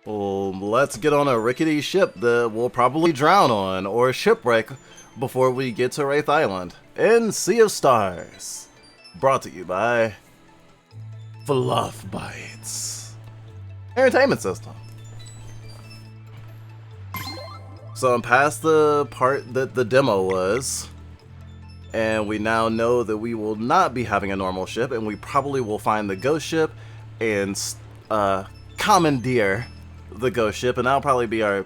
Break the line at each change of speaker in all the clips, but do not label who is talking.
Well, let's get on a rickety ship that we'll probably drown on, or shipwreck, before we get to Wraith Island. In Sea of Stars. Brought to you by Fluff Bites Entertainment System. So I'm past the part that the demo was, and we now know that we will not be having a normal ship, and we probably will find the ghost ship and commandeer the ghost ship, and that'll probably be our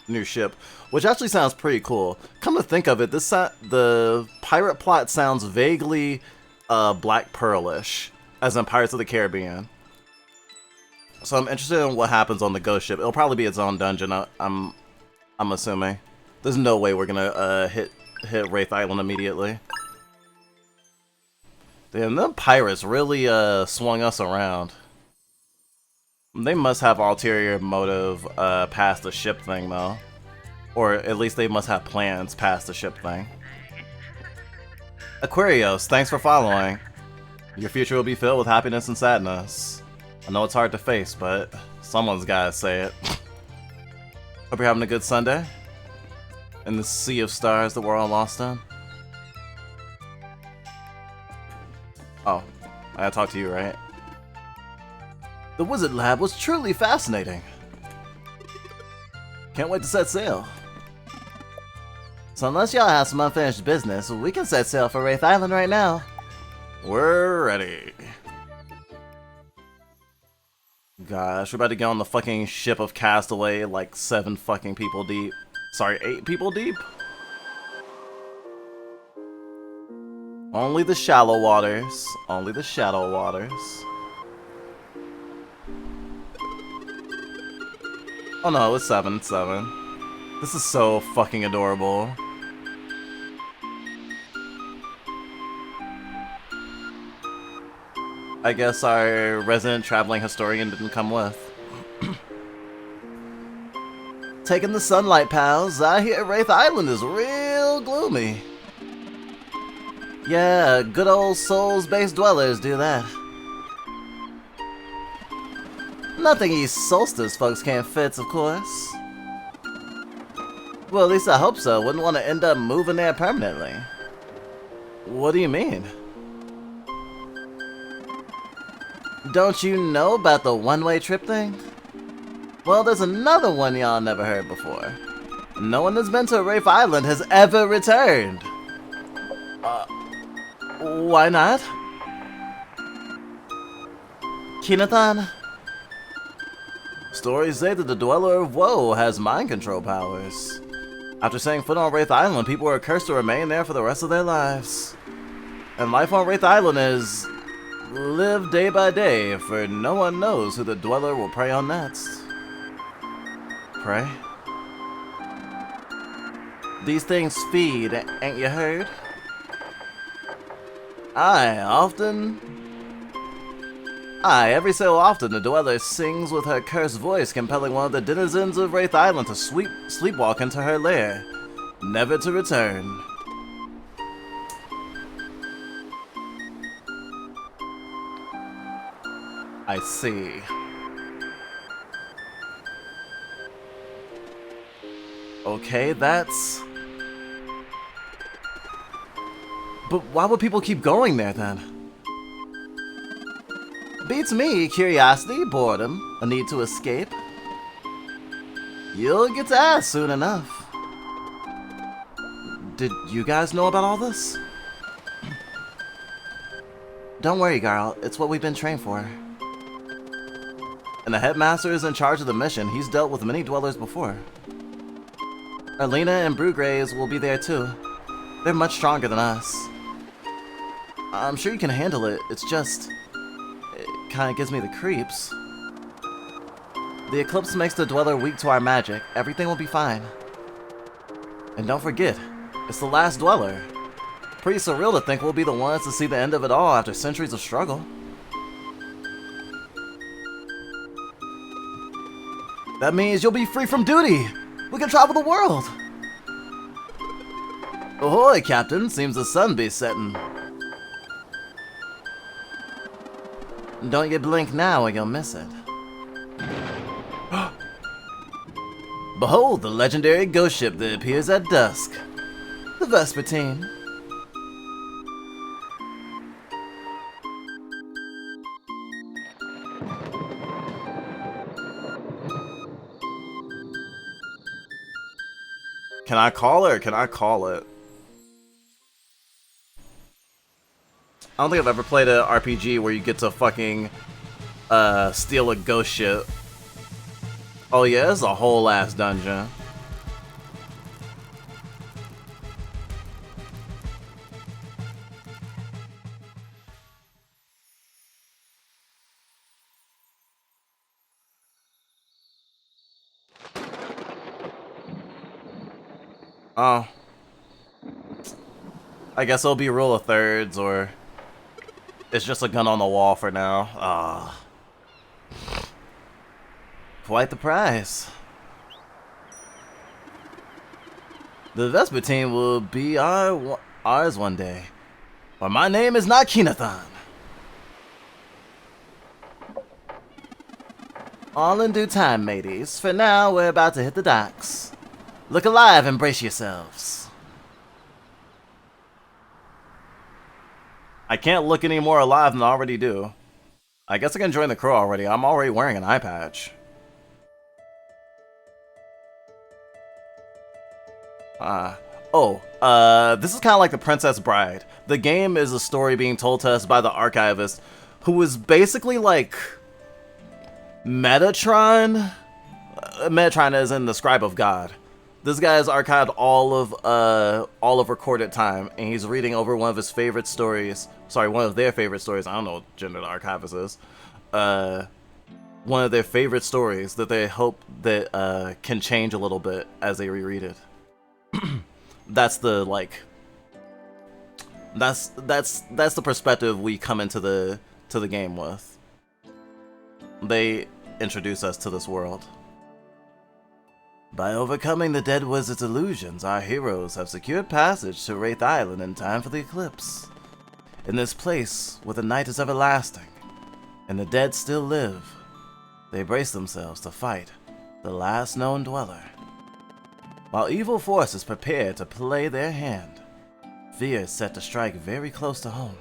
new ship, which actually sounds pretty cool. Come to think of it, the pirate plot sounds vaguely Black Pearl-ish, as in Pirates of the Caribbean. So I'm interested in what happens on the ghost ship. It'll probably be its own dungeon, I'm assuming. There's no way we're gonna hit Wraith Island immediately. Damn, them pirates really swung us around. They must have ulterior motive past the ship thing, though. Or at least they must have plans past the ship thing. Aquarius, thanks for following. Your future will be filled with happiness and sadness. I know it's hard to face, but someone's gotta say it. Hope you're having a good Sunday in the sea of stars that we're all lost in. Oh, I gotta talk to you, right? The Wizard Lab was truly fascinating. Can't wait to set sail. So unless y'all have some unfinished business, we can set sail for Wraith Island right now. We're ready. Gosh, we're about to get on the fucking ship of Castaway like 7 fucking people deep. Sorry, 8 people deep? Only the shallow waters. Only the shallow waters. Oh no, it's 7, it's 7. This is so fucking adorable. I guess our resident traveling historian didn't come with. Taking the sunlight, pals. I hear Wraith Island is real gloomy. Yeah, good old souls-based dwellers do that. Nothing East Solstice folks can't fix, of course. Well, at least I hope so. Wouldn't want to end up moving there permanently. What do you mean? Don't you know about the one-way trip thing? Well, there's another one y'all never heard before. No one that's been to Wraith Island has ever returned. Why not? Kinathan? Stories say that the Dweller of Woe has mind control powers. After setting foot on Wraith Island, people are cursed to remain there for the rest of their lives. And life on Wraith Island is lived day by day, for no one knows who the Dweller will prey on next. Prey? These things feed, ain't you heard? Every so often the Dweller sings with her cursed voice, compelling one of the denizens of Wraith Island to sleepwalk into her lair, never to return. I see. Okay, that's... But why would people keep going there, then? Beats me, curiosity, boredom, a need to escape. You'll get to ask soon enough. Did you guys know about all this? Don't worry, Garl. It's what we've been trained for. And the headmaster is in charge of the mission. He's dealt with many dwellers before. Arlena and Brugraves will be there too. They're much stronger than us. I'm sure you can handle it. It's just... it kinda gives me the creeps. The eclipse makes the Dweller weak to our magic. Everything will be fine. And don't forget, it's the last Dweller. Pretty surreal to think we'll be the ones to see the end of it all after centuries of struggle. That means you'll be free from duty! We can travel the world! Ahoy, Captain! Seems the sun be setting. Don't you blink now or you'll miss it. Behold the legendary ghost ship that appears at dusk. The Vespertine. Can I call it or can I call it? I don't think I've ever played an RPG where you get to fucking steal a ghost ship. Oh yeah, it's a whole ass dungeon. Oh. I guess it'll be rule of thirds, or it's just a gun on the wall for now. Ah. Quite the prize. The Vespertine will be ours one day. But my name is not Keenathan. All in due time, mateys. For now, we're about to hit the docks. Look alive and brace yourselves. I can't look any more alive than I already do. I guess I can join the crew already. I'm already wearing an eye patch. This is kind of like The Princess Bride. The game is a story being told to us by the archivist, who was basically like Metatron. Metatron is in the Scribe of God. This guy has archived all of recorded time, and he's reading over one of his favorite stories. Sorry, one of their favorite stories. I don't know what gender the archivist is. One of their favorite stories that they hope that can change a little bit as they reread it. That's the that's the perspective we come into the game with. They introduce us to this world. By overcoming the dead wizard's illusions, our heroes have secured passage to Wraith Island in time for the eclipse. In this place, where the night is everlasting, and the dead still live, they brace themselves to fight the last known dweller. While evil forces prepare to play their hand, fear is set to strike very close to home.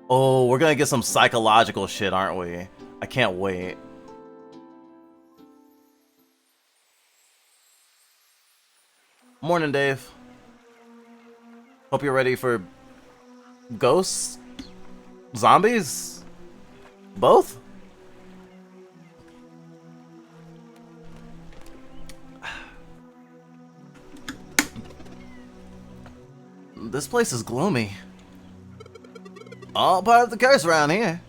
Oh, we're gonna get some psychological shit, aren't we? I can't wait. Morning, Dave. Hope you're ready for ghosts? Zombies? Both? This place is gloomy. All part of the curse around here.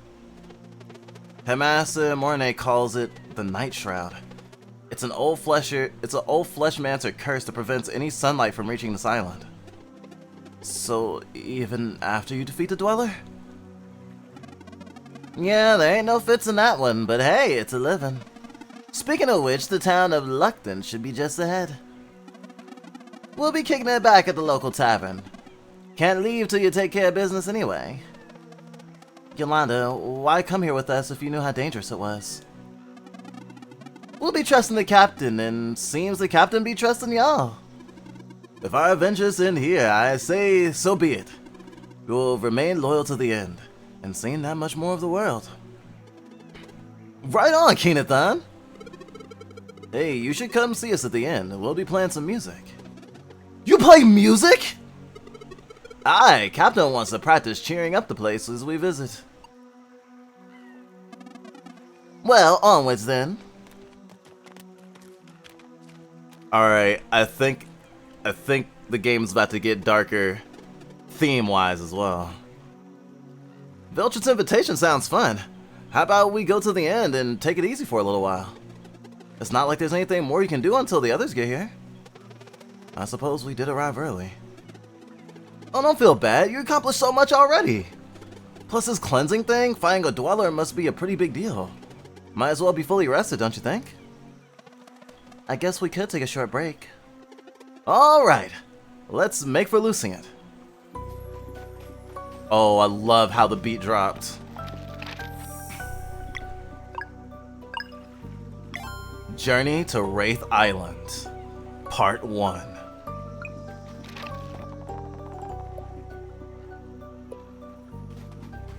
Headmaster Mornay calls it the Night Shroud. It's an old fleshmancer curse that prevents any sunlight from reaching this island. So, even after you defeat the Dweller? Yeah, there ain't no fits in that one, but hey, it's a living. Speaking of which, the town of Luckton should be just ahead. We'll be kicking it back at the local tavern. Can't leave till you take care of business anyway. Yolanda, why come here with us if you knew how dangerous it was? We'll be trusting the captain, and seems the captain be trusting y'all. If our adventures end here, I say so be it. We will remain loyal to the end, and seen that much more of the world. Right on, Keenathan! Hey, you should come see us at the end. We'll be playing some music. You play music?! Aye, Captain wants to practice cheering up the places we visit. Well, onwards then. Alright, I think the game's about to get darker theme-wise as well. Viltrid's invitation sounds fun. How about we go to the end and take it easy for a little while? It's not like there's anything more you can do until the others get here. I suppose we did arrive early. Oh, don't feel bad. You accomplished so much already. Plus this cleansing thing, finding a dweller must be a pretty big deal. Might as well be fully rested, don't you think? I guess we could take a short break. Alright, let's make for loosing it. Oh, I love how the beat dropped. Journey to Wraith Island, Part 1.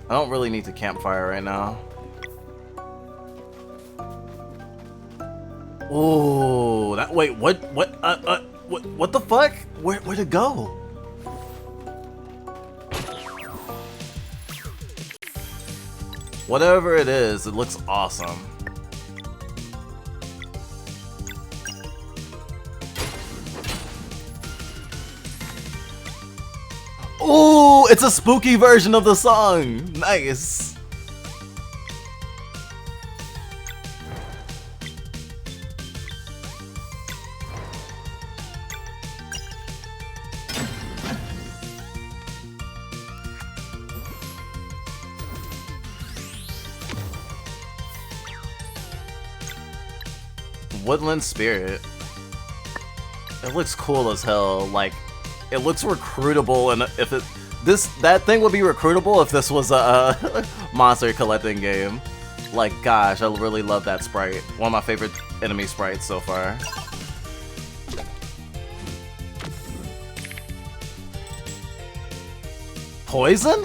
I don't really need to campfire right now. Ooh, that wait, what the fuck? Where'd it go? Whatever it is, it looks awesome. Ooh, it's a spooky version of the song. Nice. Woodland Spirit. It looks cool as hell. Like, it looks recruitable, and if that thing would be recruitable if this was a monster collecting game. Like, gosh, I really love that sprite. One of my favorite enemy sprites so far. Poison?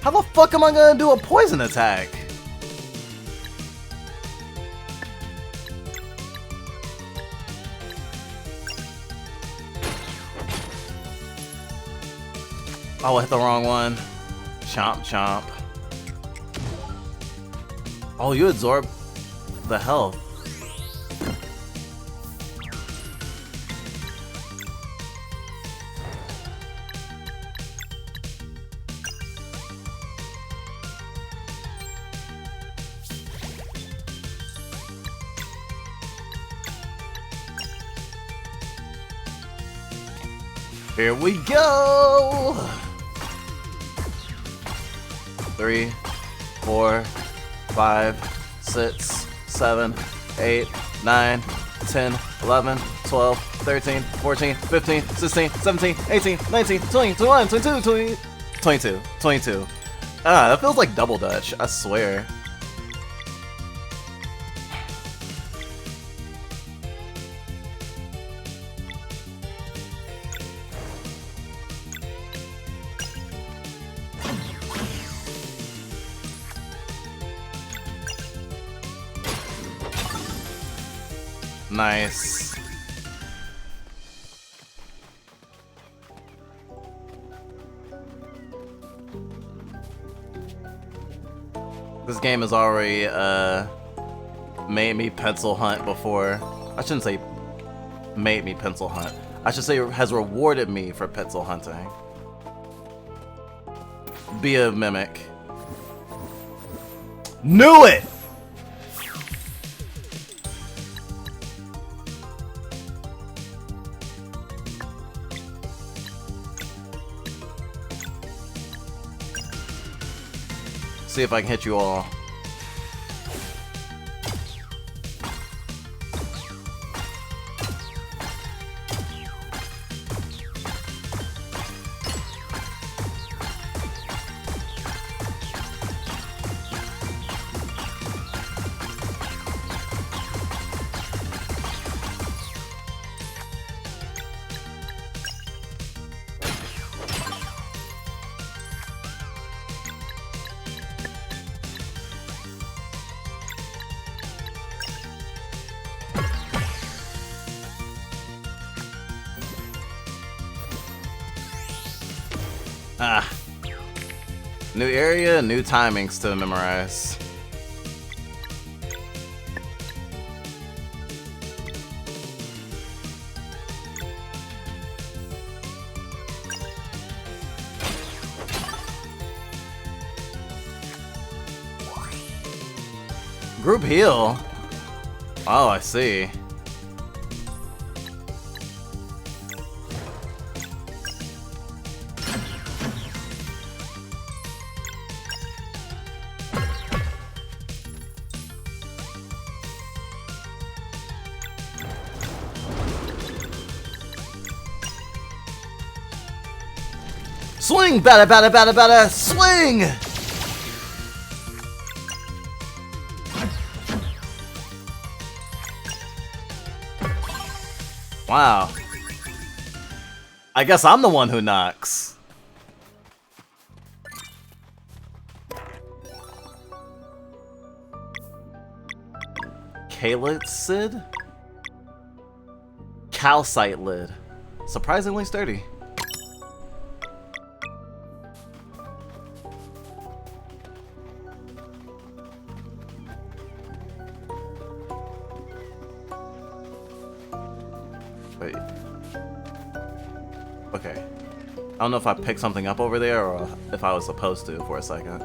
How the fuck am I gonna do a poison attack? Oh, I hit the wrong one. Chomp, chomp. Oh, you absorb the health. Here we go! 3, 4, 5, 6, 7, 8, 9, 10, 11, 12, 13, 14, 15, 16, 17, 18, 19, 20, 21, 22, 22. Ah, that feels like double dutch, I swear. Nice. This game has already made me pencil hunt before. I shouldn't say made me pencil hunt. I should say has rewarded me for pencil hunting. Be a mimic. Knew it! See if I can hit you all. Ah. New area, new timings to memorize. Group heal? Oh, I see. Swing! Bada bada bada bada! Swing! Wow. I guess I'm the one who knocks. Calcid? Calcite lid. Surprisingly sturdy. Wait. Okay. I don't know if I picked something up over there or if I was supposed to for a second.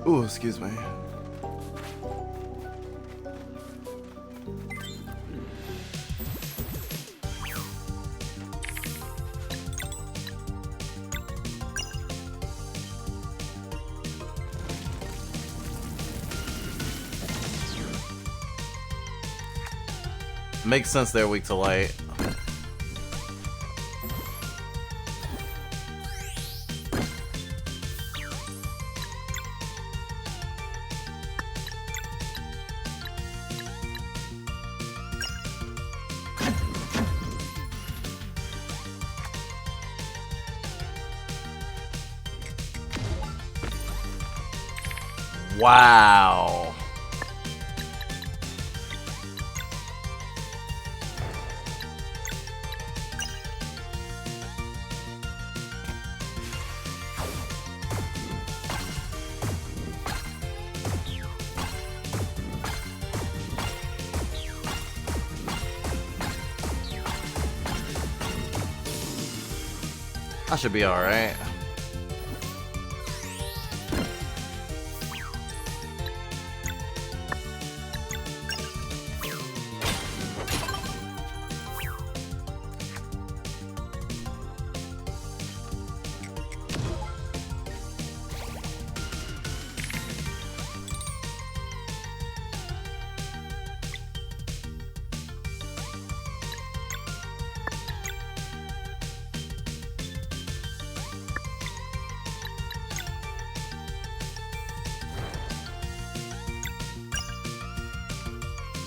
Ooh, excuse me. Makes sense they're weak to light. Wow. I should be alright.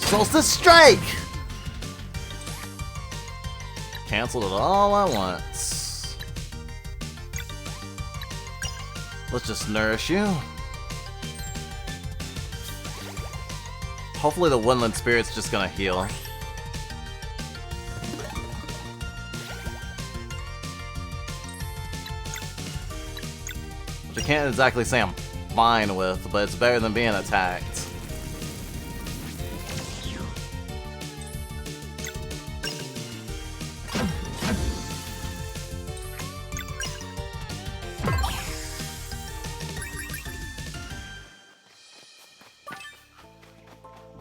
Solstice Strike! Canceled it all at once. Let's just nourish you. Hopefully the Woodland Spirit's just gonna heal. Which I can't exactly say I'm fine with, but it's better than being attacked.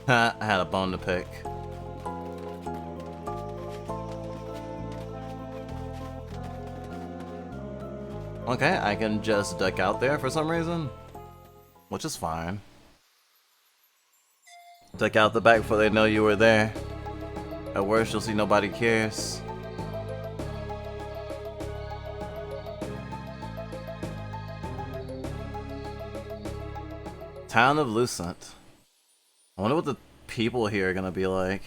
I had a bone to pick. Okay, I can just duck out there for some reason, which is fine. Duck out the back before they know you were there. At worst, you'll see nobody cares. Town of Lucent. I wonder what the people here are gonna be like.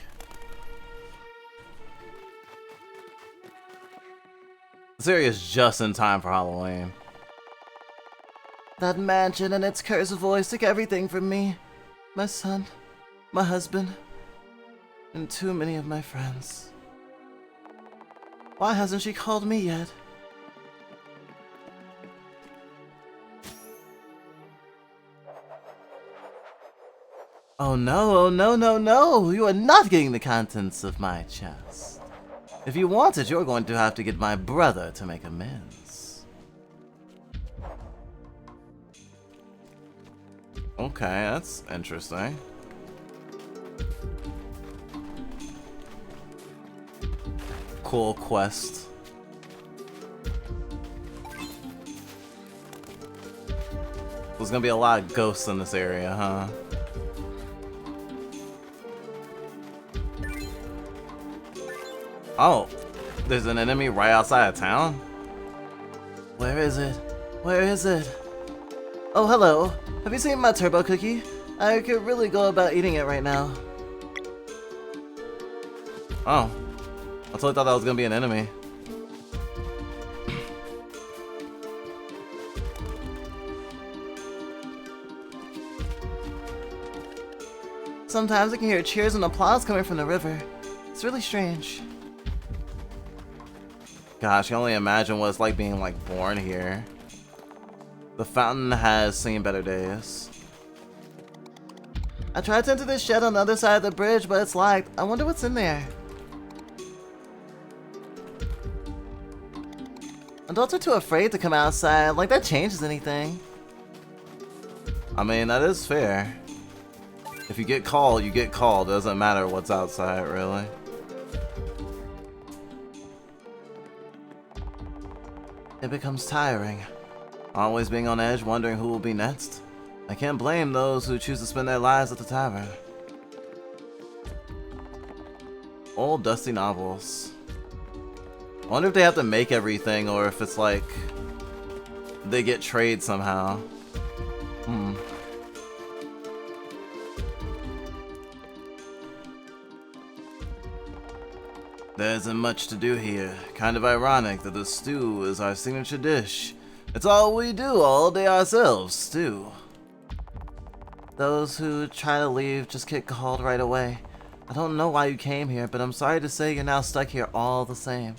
This area is just in time for Halloween. That mansion and its cursed voice took everything from me. My son, my husband, and too many of my friends. Why hasn't she called me yet? Oh no, oh no, no, no! You are not getting the contents of my chest. If you want it, you're going to have to get my brother to make amends. Okay, that's interesting. Cool quest. There's gonna be a lot of ghosts in this area, huh? Oh, there's an enemy right outside of town? Where is it? Where is it? Oh, hello. Have you seen my turbo cookie? I could really go about eating it right now. Oh. I totally thought that was gonna be an enemy. Sometimes I can hear cheers and applause coming from the river. It's really strange. Gosh, I can only imagine what it's like being like born here. The fountain has seen better days. I tried to enter this shed on the other side of the bridge, but it's locked. I wonder what's in there. Adults are too afraid to come outside, like that changes anything. I mean, that is fair. If you get called, you get called. It doesn't matter what's outside, really. It becomes tiring. Always being on edge, wondering who will be next. I can't blame those who choose to spend their lives at the tavern. Old dusty novels. I wonder if they have to make everything or if it's like they get trade somehow. There isn't much to do here. Kind of ironic that the stew is our signature dish. It's all we do all day ourselves, stew. Those who try to leave just get called right away. I don't know why you came here, but I'm sorry to say you're now stuck here all the same.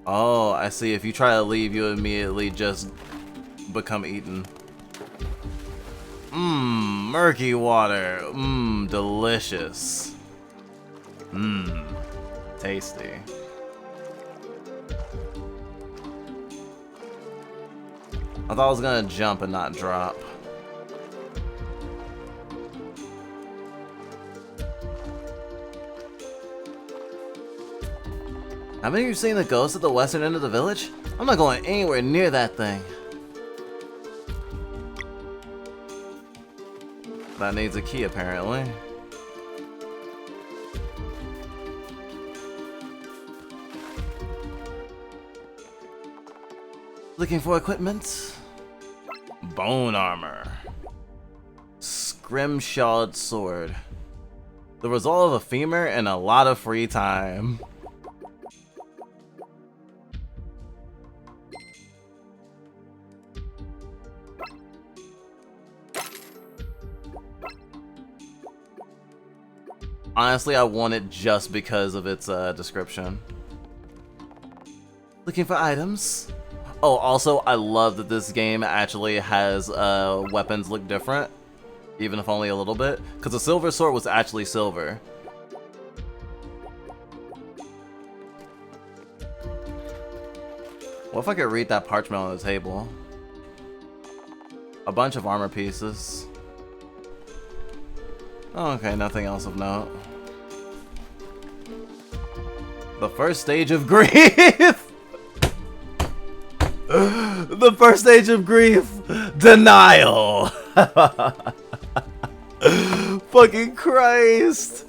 Oh, I see. If you try to leave, you immediately just become eaten. Murky water. Delicious. Tasty. I thought I was gonna jump and not drop. Haven't you seen the ghost at the western end of the village? I'm not going anywhere near that thing. That needs a key, apparently. Looking for equipment? Bone armor. Scrimshawed sword. The result of a femur and a lot of free time. Honestly, I want it just because of its description. Looking for items? Oh, also, I love that this game actually has weapons look different, even if only a little bit, because the silver sword was actually silver. What if I could read that parchment on the table? A bunch of armor pieces. Oh, okay, nothing else of note. The first stage of grief! The first stage of grief! Denial! Fucking Christ!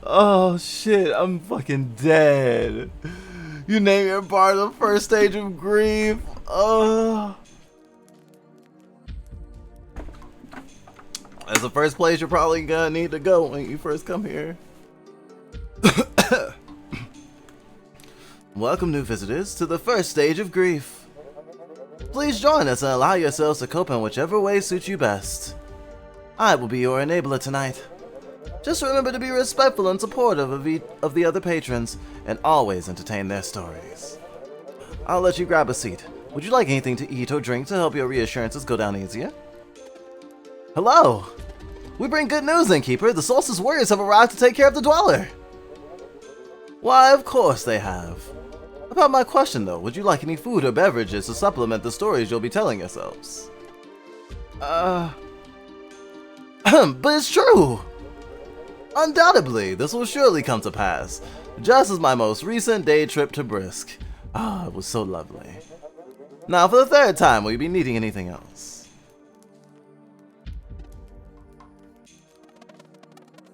Oh shit, I'm fucking dead. You name your part the first stage of grief. That's the first place you're probably gonna need to go when you first come here. Welcome, new visitors, to the first stage of grief. Please join us and allow yourselves to cope in whichever way suits you best. I will be your enabler tonight. Just remember to be respectful and supportive of the other patrons, and always entertain their stories. I'll let you grab a seat. Would you like anything to eat or drink to help your reassurances go down easier? Hello! We bring good news, Innkeeper. The Solstice Warriors have arrived to take care of the Dweller. Why, of course they have. About my question, though, would you like any food or beverages to supplement the stories you'll be telling yourselves? But it's true! Undoubtedly, this will surely come to pass, just as my most recent day trip to Brisk. It was so lovely. Now, for the third time, will you be needing anything else?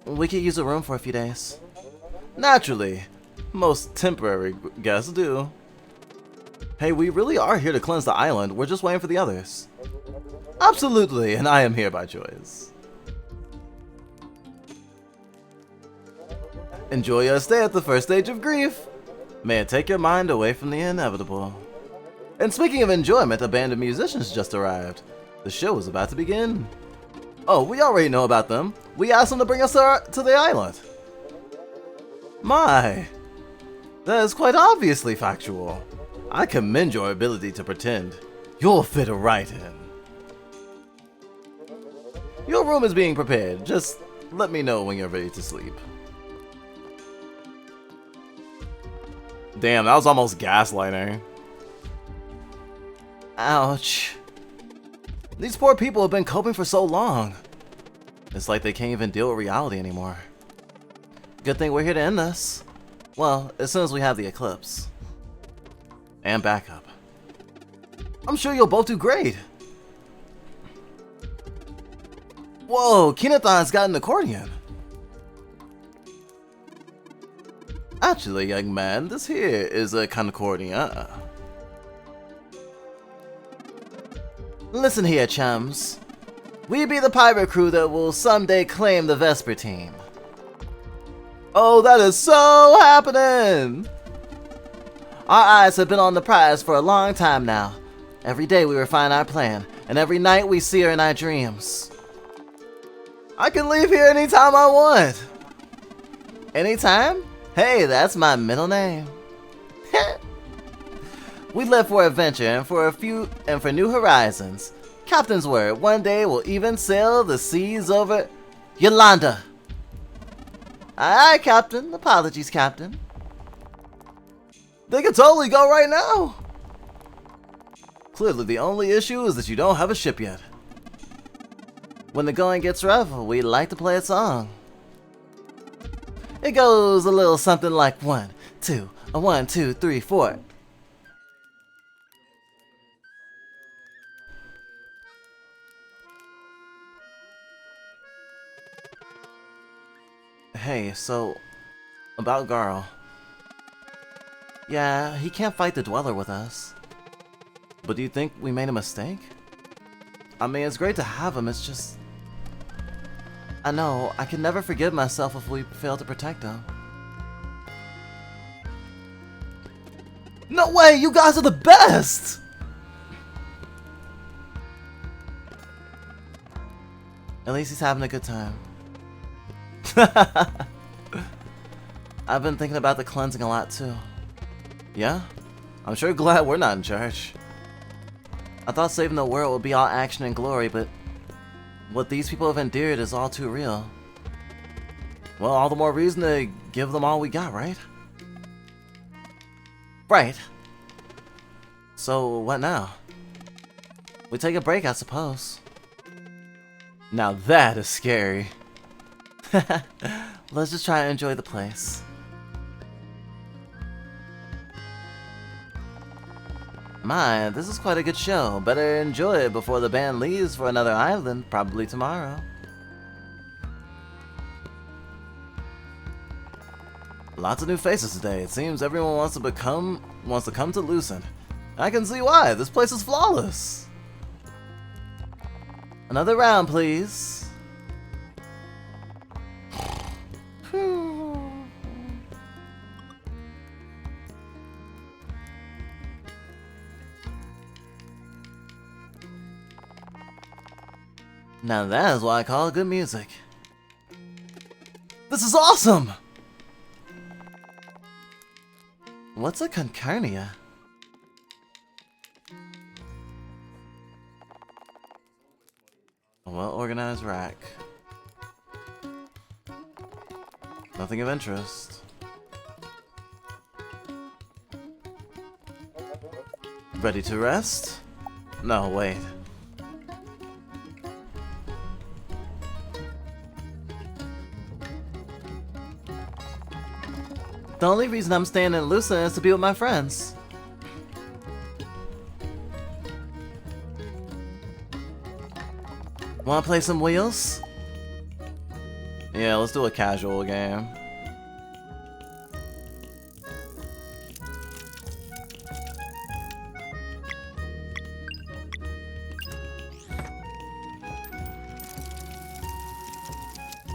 We could use a room for a few days. Naturally. Most temporary guests do. Hey, we really are here to cleanse the island. We're just waiting for the others. Absolutely, and I am here by choice. Enjoy your stay at the first stage of grief. May it take your mind away from the inevitable. And speaking of enjoyment, a band of musicians just arrived. The show is about to begin. Oh, we already know about them. We asked them to bring us to the island. My, that is quite obviously factual. I commend your ability to pretend. You'll fit right in. Your room is being prepared. Just let me know when you're ready to sleep. Damn, that was almost gaslighting. Ouch. These poor people have been coping for so long. It's like they can't even deal with reality anymore. Good thing we're here to end this. Well, as soon as we have the eclipse. And backup. I'm sure you'll both do great. Whoa, Kinathon's got an accordion. Actually, young man, this here is a concordia. Listen here, chums. We be the pirate crew that will someday claim the Vesper team. Oh, that is so happening! Our eyes have been on the prize for a long time now. Every day we refine our plan, and every night we see her in our dreams. I can leave here anytime I want. Anytime? Hey, that's my middle name. We live for adventure and for new horizons. Captain's word, one day we'll even sail the seas over Yolanda. Aye, Captain. Apologies, Captain. They could totally go right now. Clearly, the only issue is that you don't have a ship yet. When the going gets rough, we like to play a song. It goes a little something like 1, 2, 1, 2, 3, 4. Hey, so, about Garl. Yeah, he can't fight the Dweller with us. But do you think we made a mistake? I mean, it's great to have him, it's just... I know, I can never forgive myself if we fail to protect him. No way, you guys are the best! At least he's having a good time. I've been thinking about the cleansing a lot too. Yeah? I'm sure glad we're not in charge. I thought saving the world would be all action and glory, but what these people have endured is all too real. Well, all the more reason to give them all we got, right? Right. So, what now? We take a break, I suppose. Now that is scary. Let's just try and enjoy the place. My, this is quite a good show. Better enjoy it before the band leaves for another island, probably tomorrow. Lots of new faces today. It seems everyone wants to come to Lucent. I can see why. This place is flawless. Another round, please. Now that is what I call good music. This is awesome! What's a concarnia? A well-organized rack. Nothing of interest. Ready to rest? No, wait. The only reason I'm staying in Lucent is to be with my friends. Wanna play some wheels? Yeah, let's do a casual game.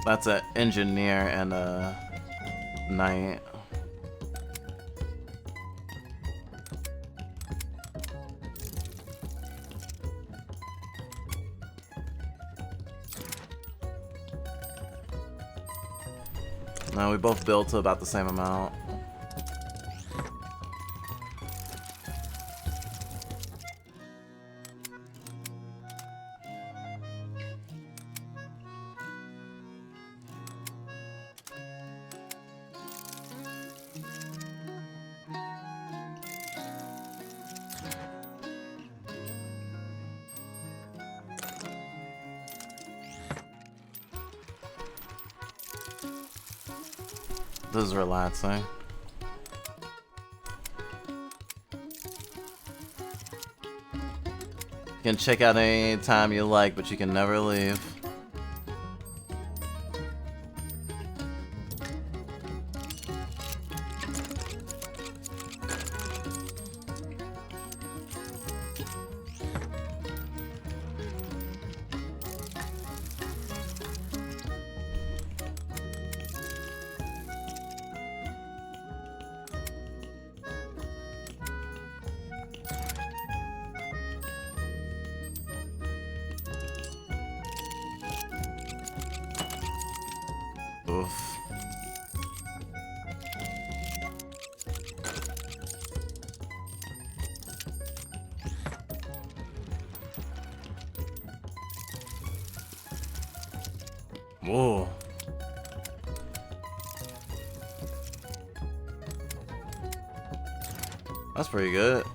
That's an engineer and a night. No, we both built to about the same amount. This is relaxing. You can check out any time you like, but you can never leave. Oof. Whoa. That's pretty good.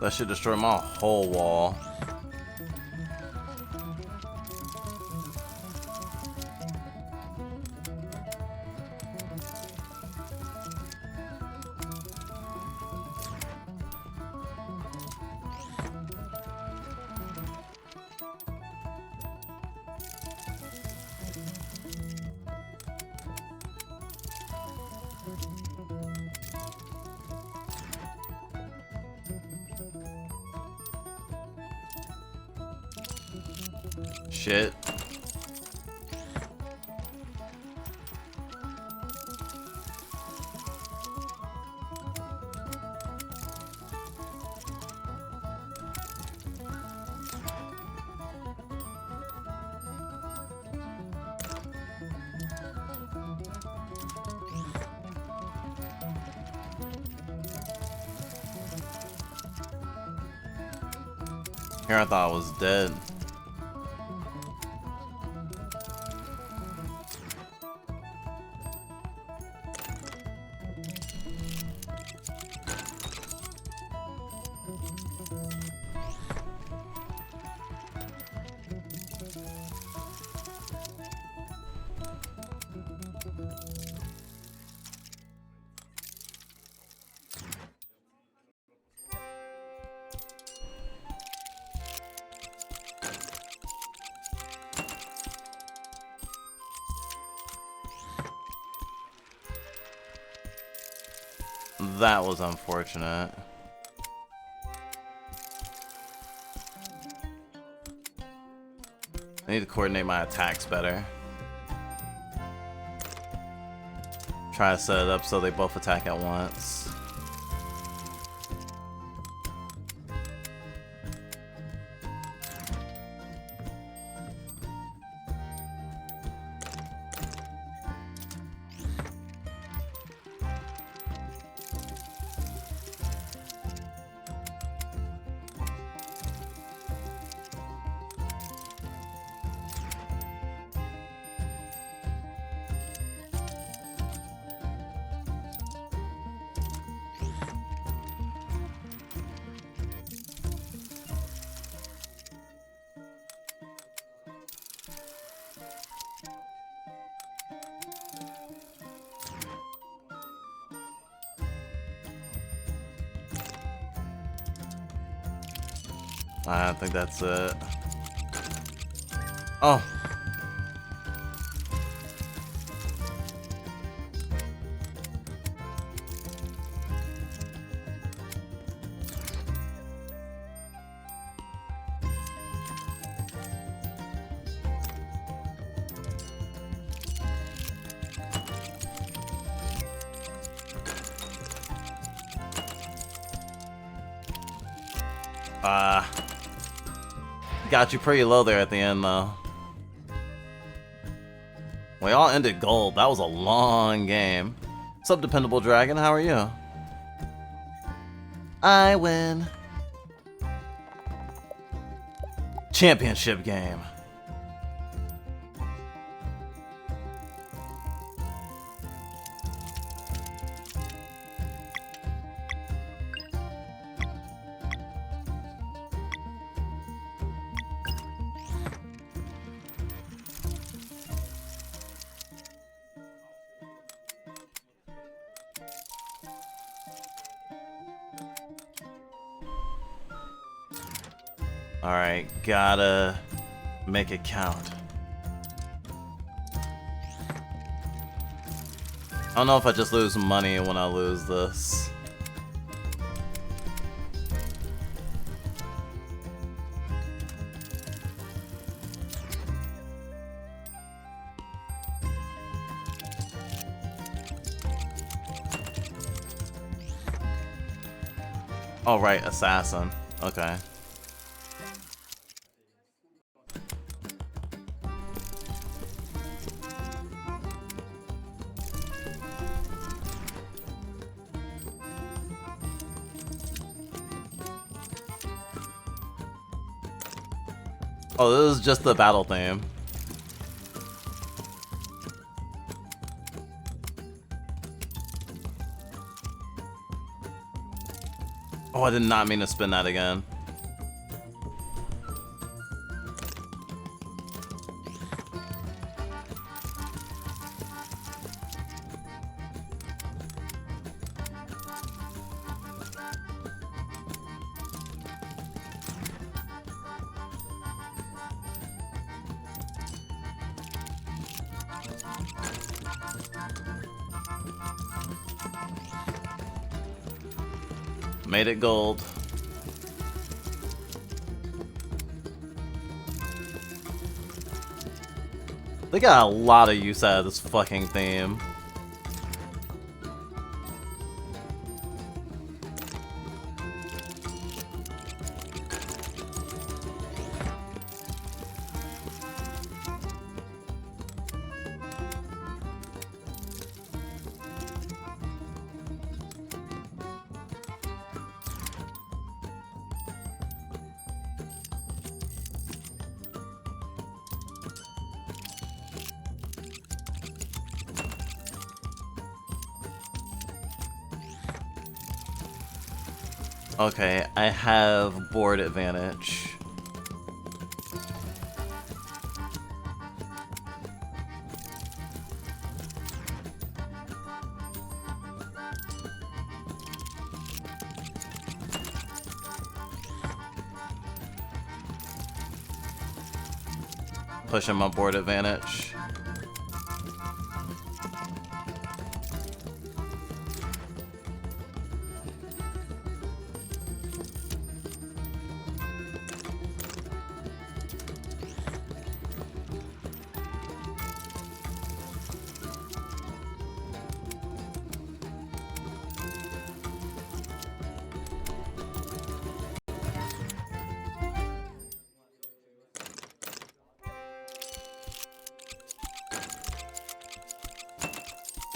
That should destroy my whole wall. Shit. Here I thought I was dead. That was unfortunate. I need to coordinate my attacks better. Try to set it up so they both attack at once. I think that's it. Oh. Got you pretty low there at the end, though. We all ended gold. That was a long game. What's up, Dependable Dragon? How are you? I win. Championship game. Alright, gotta make it count. I don't know if I just lose money when I lose this. Oh right, assassin. Okay. Oh, this is just the battle theme. Oh, I did not mean to spin that again. Made it gold. They got a lot of use out of this fucking theme. Okay, I have board advantage. Pushing my board advantage.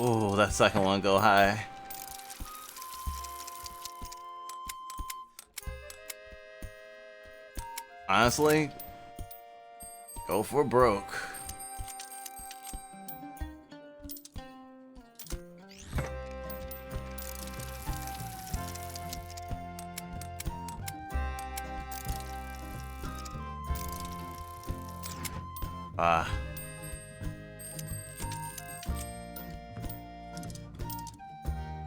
Ooh, that second one go high. Honestly, go for broke. Ah.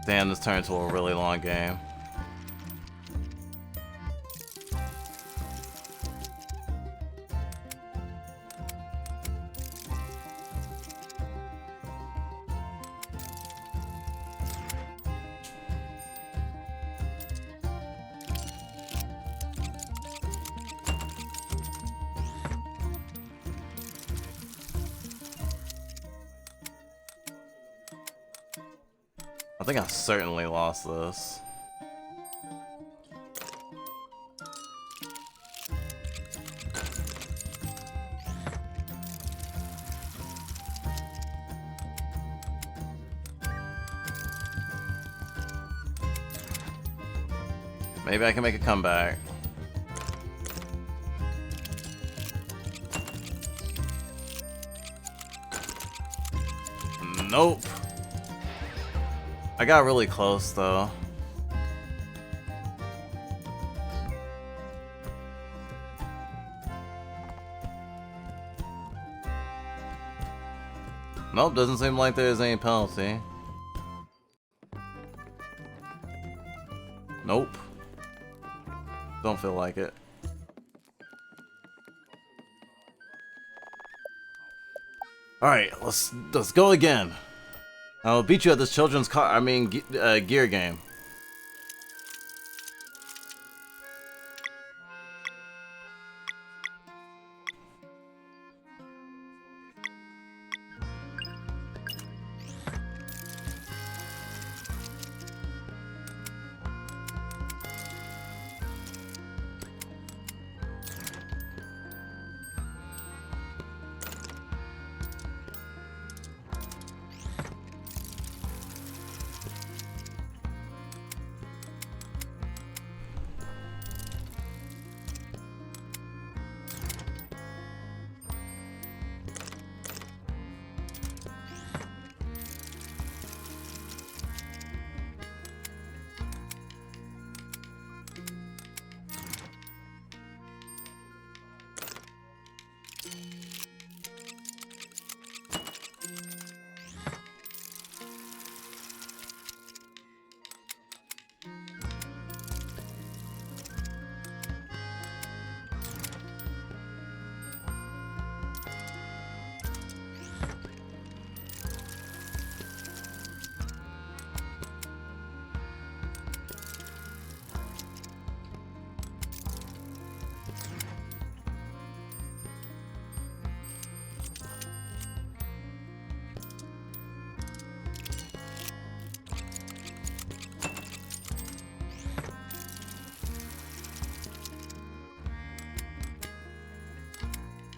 Damn, this turned into a really long game. I think I certainly lost this. Maybe I can make a comeback. Nope. I got really close though. Nope, doesn't seem like there's any penalty. Nope. Don't feel like it. Alright, let's go again. I'll beat you at this children's gear game.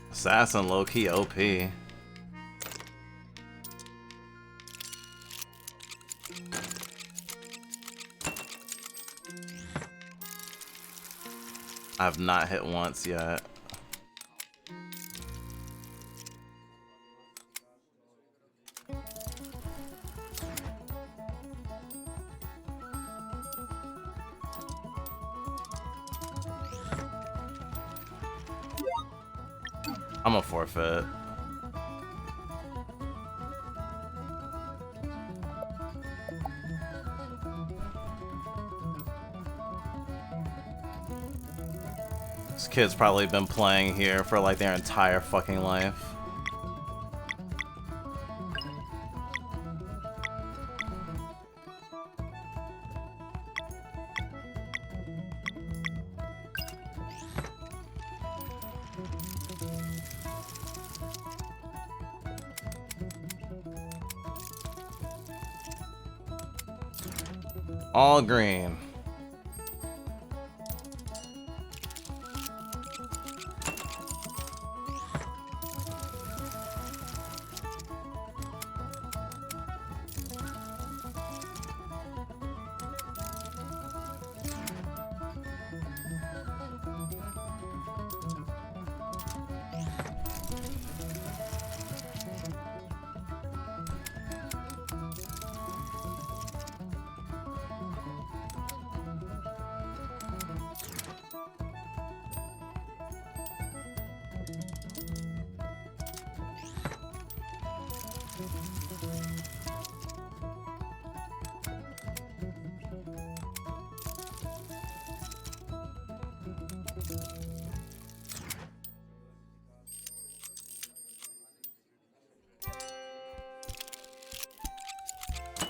Assassin low-key OP. I've not hit once yet. I'm a forfeit. This kid's probably been playing here for like their entire fucking life. All green.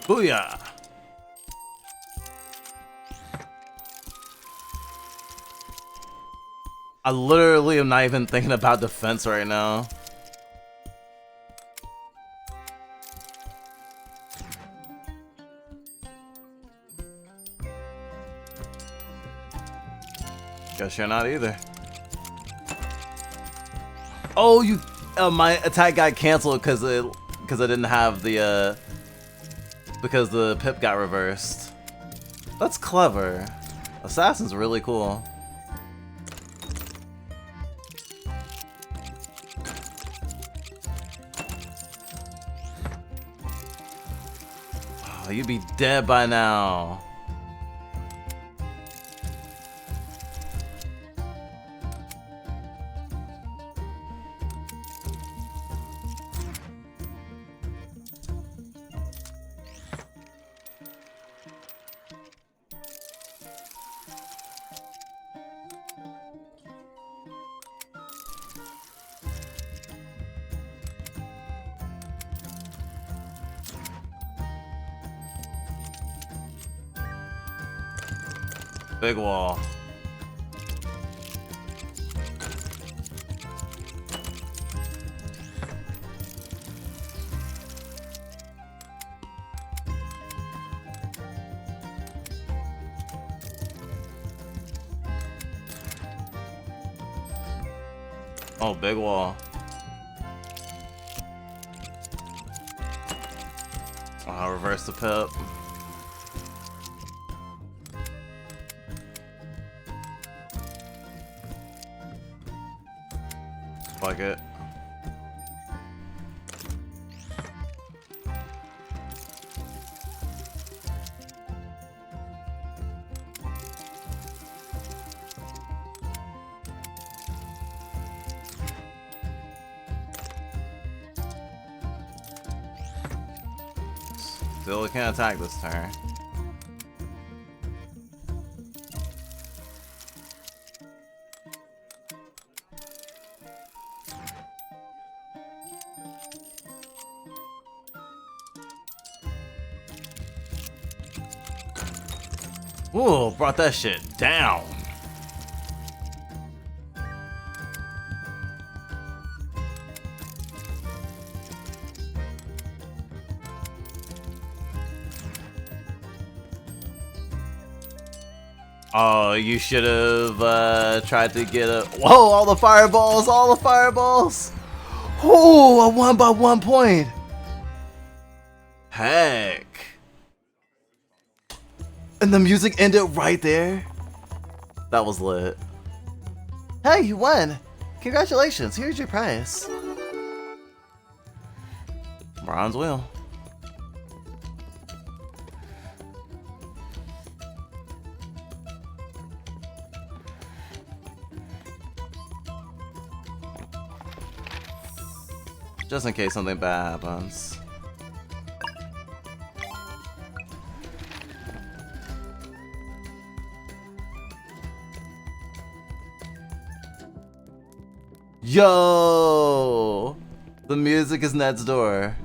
Booyah! I literally am not even thinking about defense right now. Guess you're not either. Oh, you! My attack got canceled because I didn't have the because the pip got reversed. That's clever. Assassin's really cool. Oh, you'd be dead by now. Big wall. Oh, big wall. I'll reverse the pip. Fuck it. Still can't attack this turn. Ooh, brought that shit down. Oh, you should have tried to get a... Whoa, all the fireballs, all the fireballs. Oh, I won by 1 point. Heck. And the music ended right there. That was lit. Hey, you won. Congratulations, here's your prize. Bronze wheel. Just in case something bad happens. Yo! The music is next door.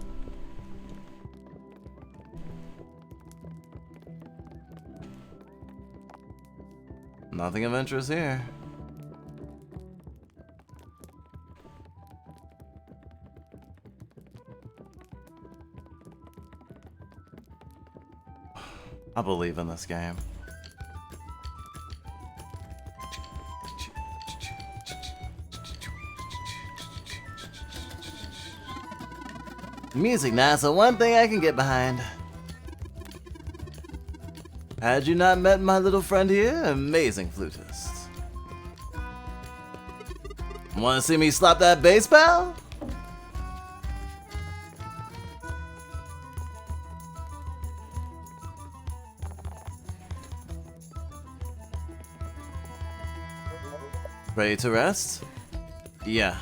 Nothing of interest here. I believe in this game. Music now, so one thing I can get behind. Had you not met my little friend here? Amazing flutist. Wanna see me slap that bass, pal? Ready to rest? Yeah.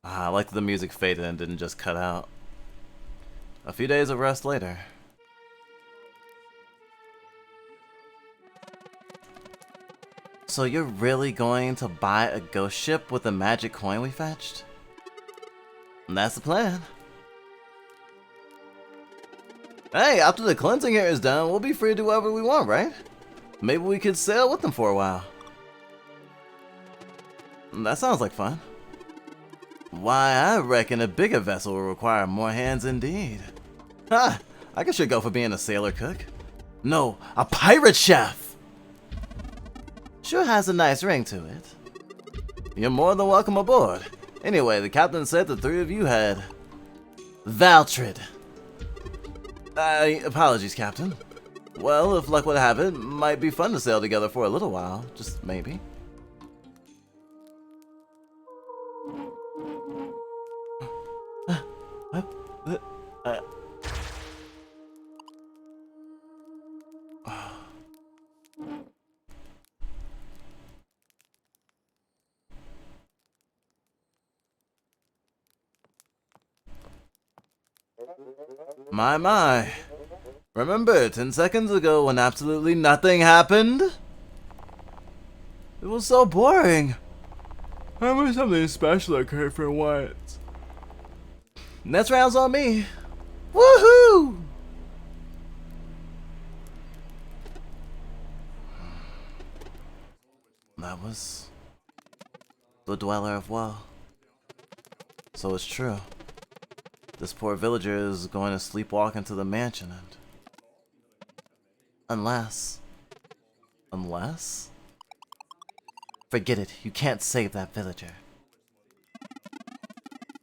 I like that the music faded and didn't just cut out. A few days of rest later. So you're really going to buy a ghost ship with the magic coin we fetched? And that's the plan. Hey, after the cleansing here is done, we'll be free to do whatever we want, right? Maybe we could sail with them for a while. That sounds like fun. Why, I reckon a bigger vessel will require more hands indeed. Ha! I could sure go for being a sailor cook. No, a pirate chef! Sure has a nice ring to it. You're more than welcome aboard. Anyway, the captain said the three of you had... Valtrid. Apologies, Captain. Well, if luck would have it, might be fun to sail together for a little while. Just maybe. My. Remember 10 seconds ago when absolutely nothing happened? It was so boring. I wish something special occurred for once. Next round's on me. Woohoo! That was the Dweller of Woe. So it's true. This poor villager is going to sleepwalk into the mansion and... Unless... Forget it, you can't save that villager.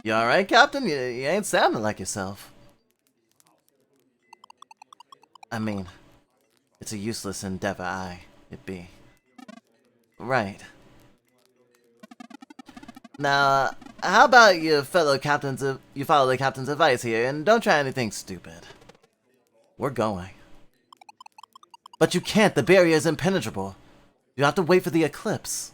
You alright, Captain? You ain't sounding like yourself. I mean, it's a useless endeavor, it be. Right. Now, how about you follow the captain's advice here and don't try anything stupid? We're going. But you can't, the barrier is impenetrable. You have to wait for the eclipse.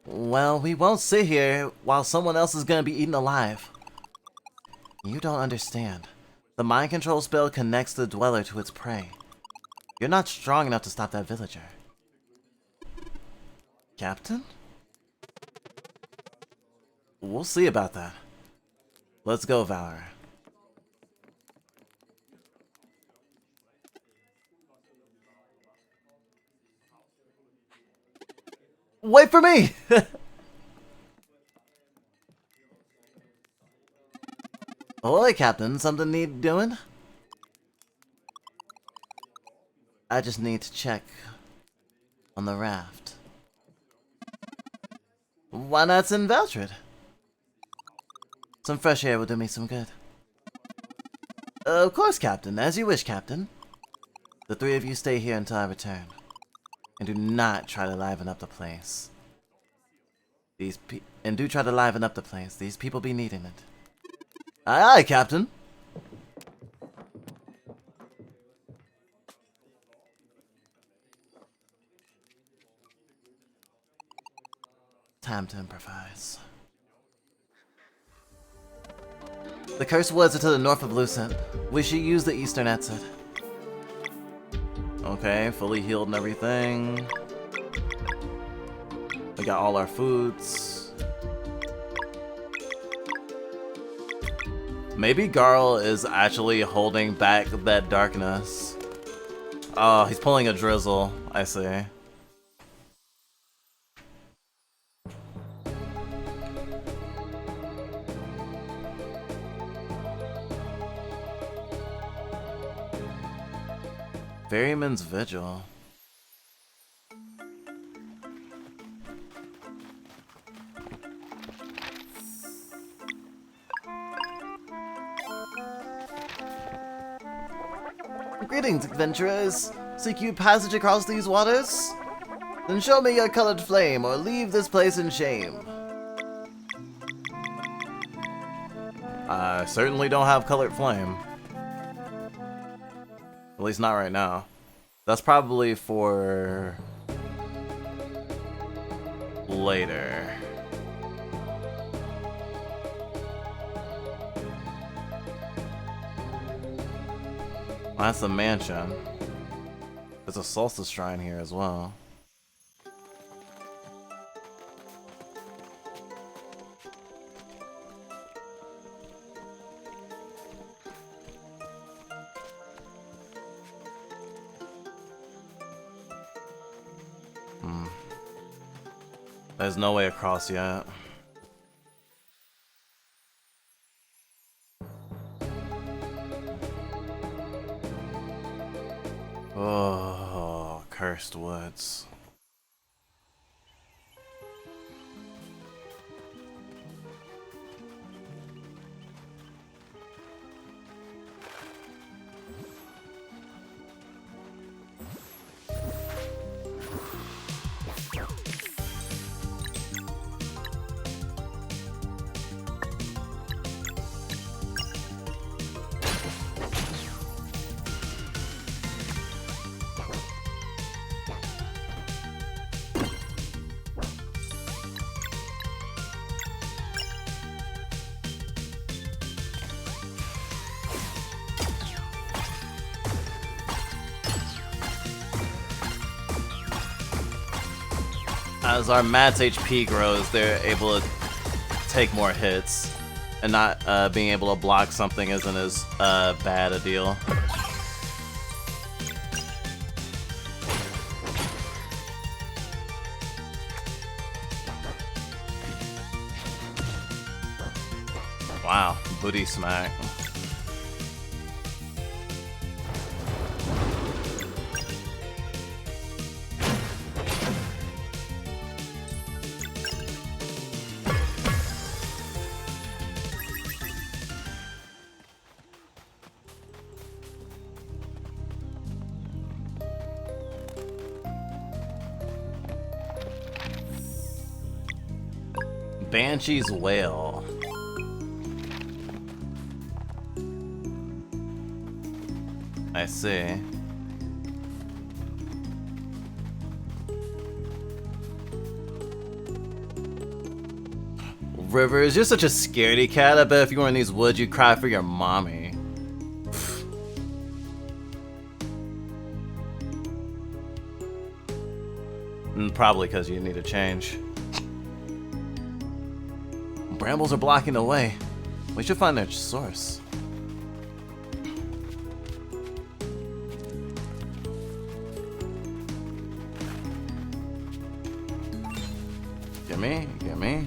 Well, we won't sit here while someone else is gonna be eaten alive. You don't understand. The mind control spell connects the dweller to its prey. You're not strong enough to stop that villager. Captain? We'll see about that. Let's go, Valor. Wait for me! Ahoy, Captain. Something need doing? I just need to check on the raft. Why not send Valtrid? Some fresh air will do me some good. Of course, Captain. As you wish, Captain. The three of you stay here until I return. And do not try to liven up the place. These people be needing it. Aye, aye, Captain. Time to improvise. The cursed woods are to the north of Lucent. We should use the eastern exit. Okay, fully healed and everything. We got all our foods. Maybe Garl is actually holding back that darkness. Oh, he's pulling a drizzle, I see. Ferryman's Vigil. Greetings, adventurers. Seek you passage across these waters? Then show me your colored flame, or leave this place in shame. I certainly don't have colored flame. At least not right now. That's probably for... later. Well, that's the mansion. There's a solstice shrine here as well. There's no way across yet. Forest Woods. As our Matt's HP grows, they're able to take more hits, and not being able to block something isn't as bad a deal. Wow, booty smack. Banshee's Wail. I see. Rivers, you're such a scaredy cat. I bet if you were in these woods, you'd cry for your mommy. Probably because you need a change. Brambles are blocking the way. We should find their source. Gimme, gimme.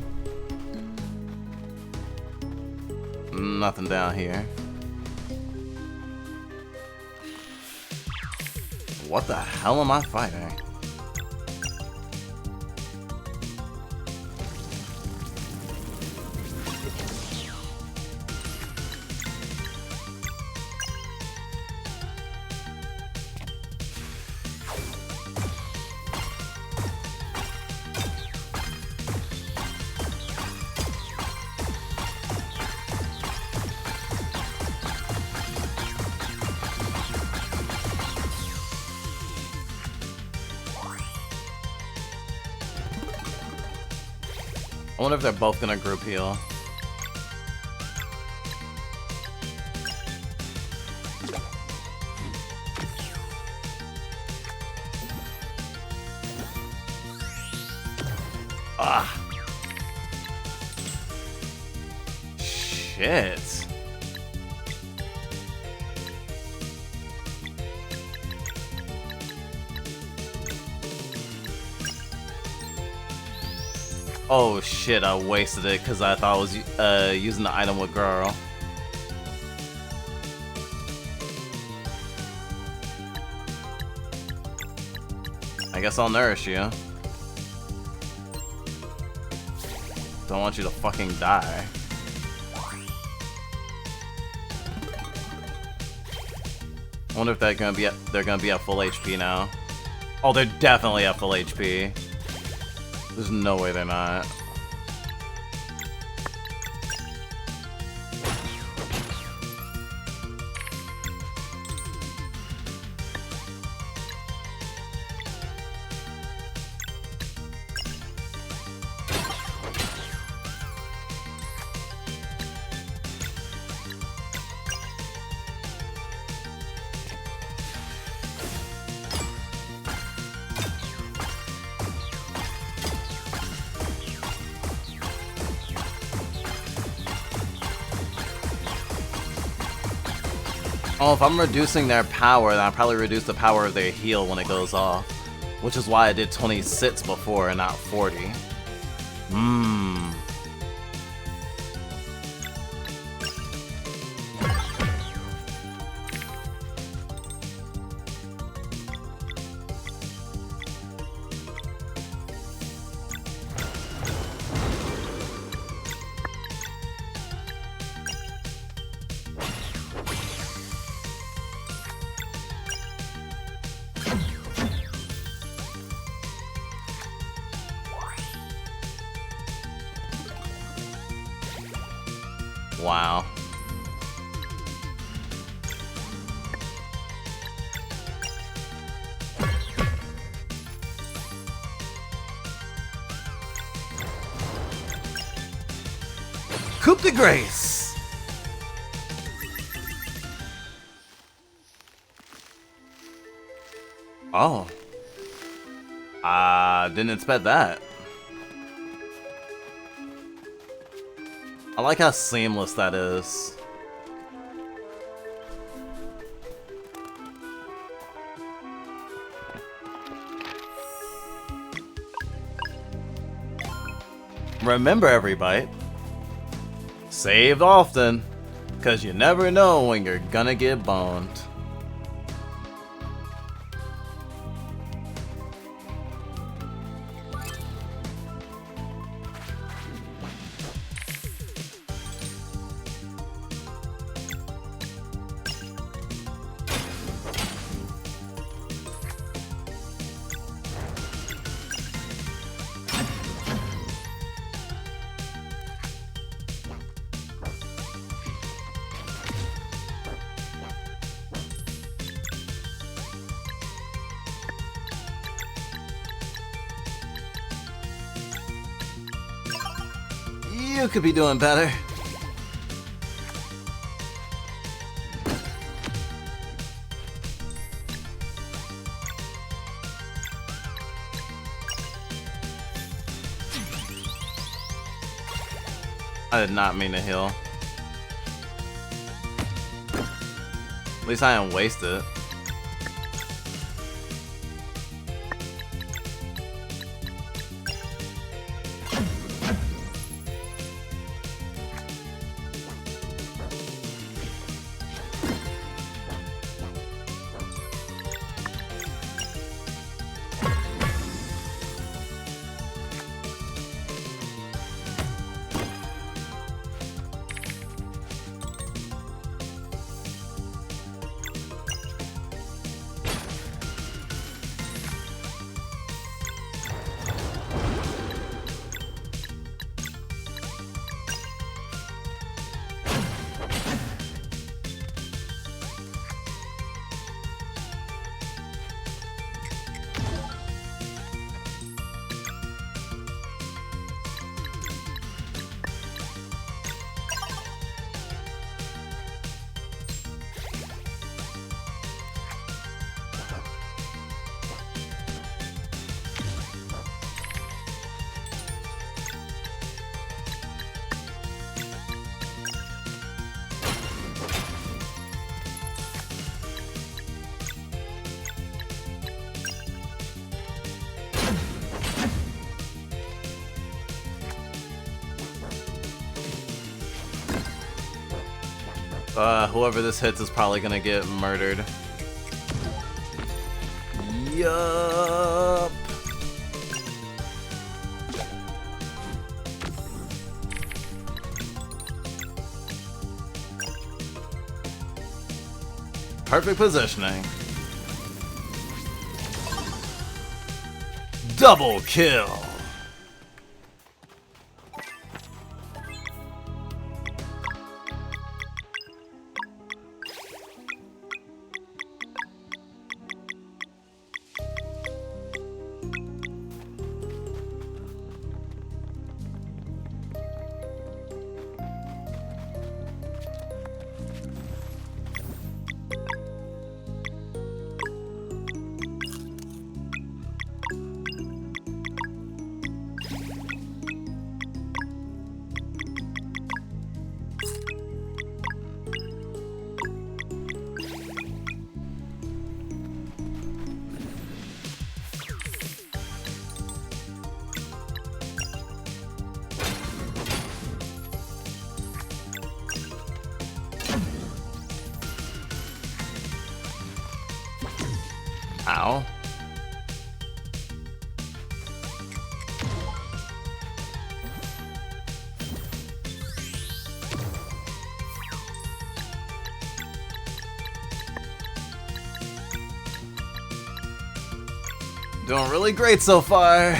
Nothing down here. What the hell am I fighting? I wonder if they're both gonna group heal. Ah. Shit. Oh shit, I wasted it because I thought I was using the item with girl. I guess I'll nourish you. Don't want you to fucking die. I wonder if they're gonna be at full HP now. Oh, they're definitely at full HP. There's no way they're not. Oh, if I'm reducing their power, then I'll probably reduce the power of their heal when it goes off. Which is why I did 26 before and not 40. Wow. Coup de Grace! Oh. Didn't expect that. I like how seamless that is. Remember, everybody, save often, because you never know when you're gonna get boned. You could be doing better. I did not mean to heal. At least I didn't waste it. Whoever this hits is probably gonna get murdered. Yup. Perfect positioning. Double kill. Ow. Doing really great so far.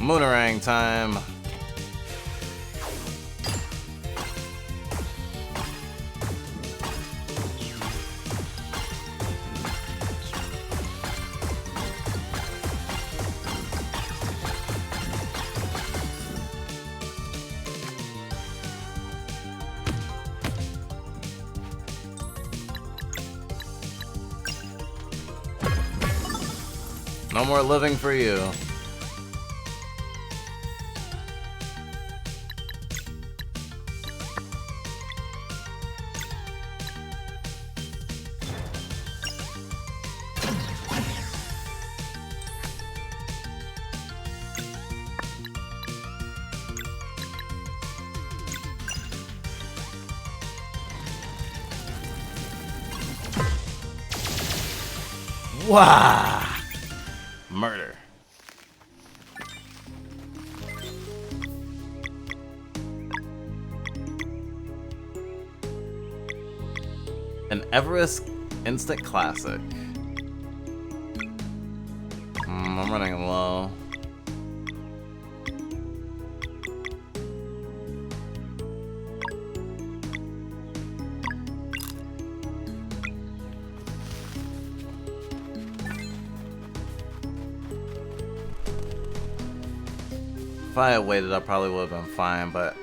Moonerang time. No more living for you. Wow! Murder. An Everest Instant Classic. I'm running low. If I had waited, I probably would have been fine, but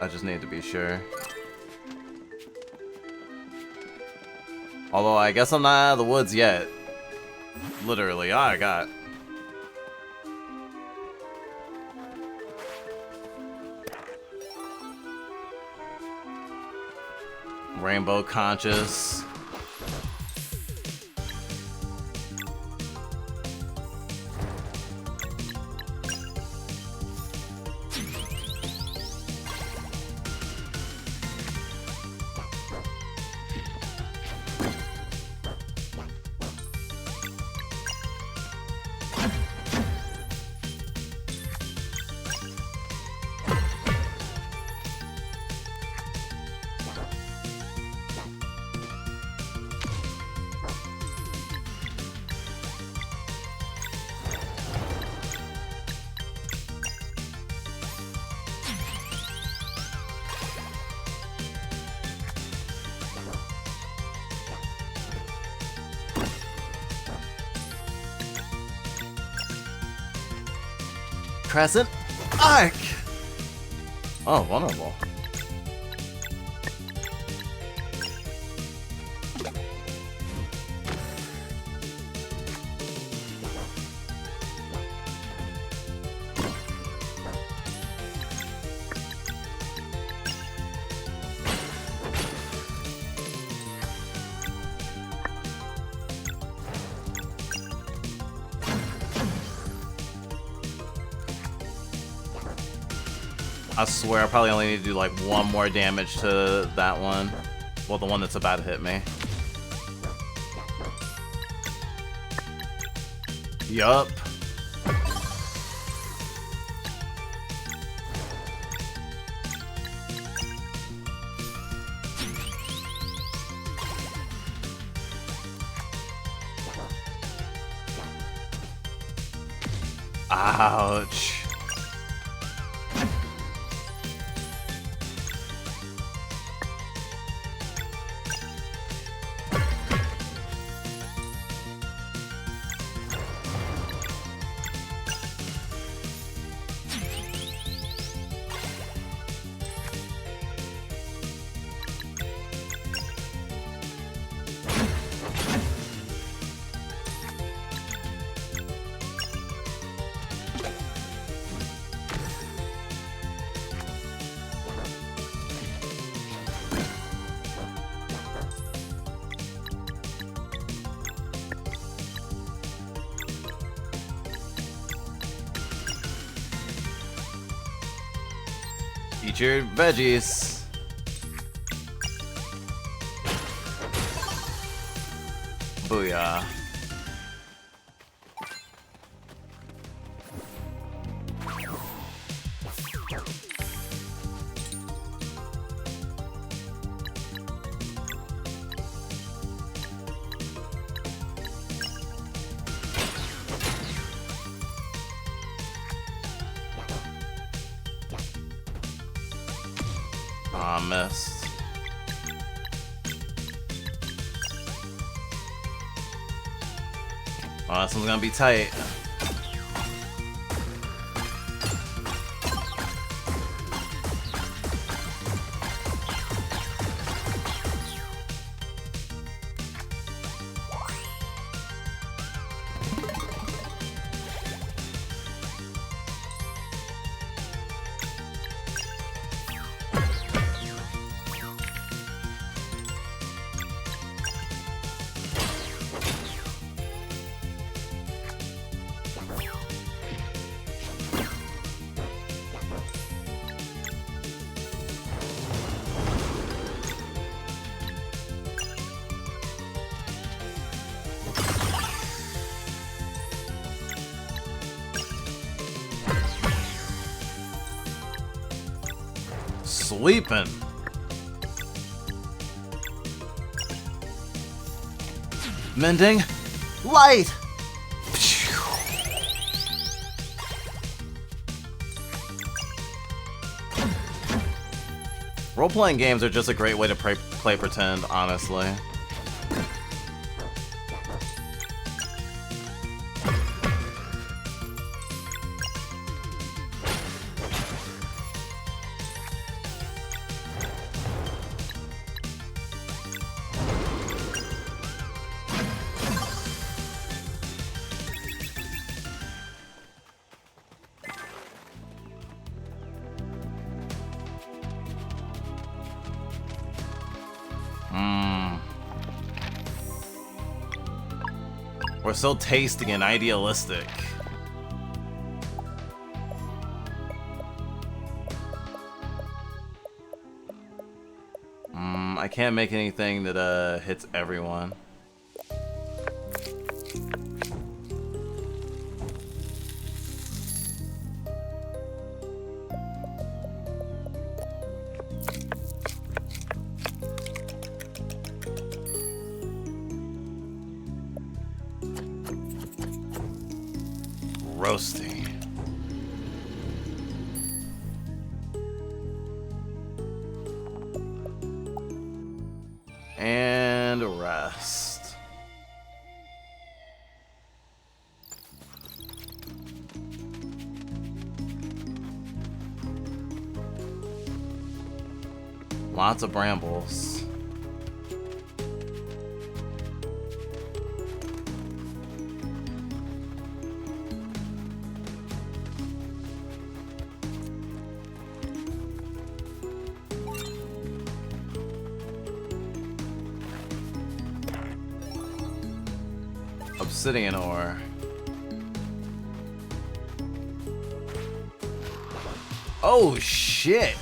I just need to be sure. Although, I guess I'm not out of the woods yet. Literally, oh, I got. Rainbow Conscious. Crescent Arc! Oh, wonderful. I swear I probably only need to do like one more damage to that one. Well, the one that's about to hit me. Yup. Ouch. Eat your veggies. Booyah. I missed. Oh, this one's gonna be tight. Sweeping. Mending. Light. Role-playing games are just a great way to play pretend, honestly. We're so tasty and idealistic. I can't make anything that hits everyone. Roasting. And rest. Lots of brambles. Obsidian ore. Oh shit!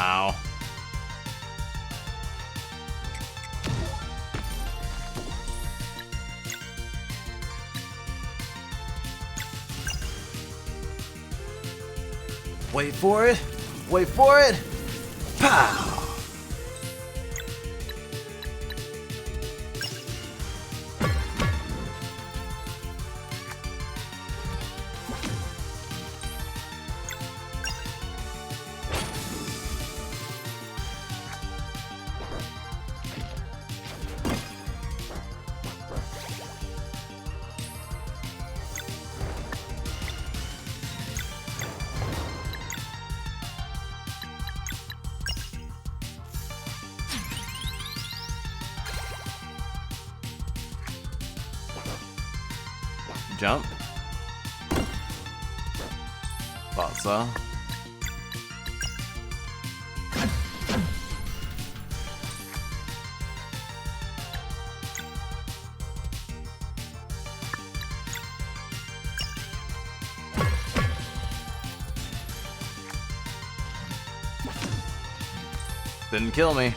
Ow. Wait for it. Wait for it. Pow. Jump. Thought so. Didn't kill me.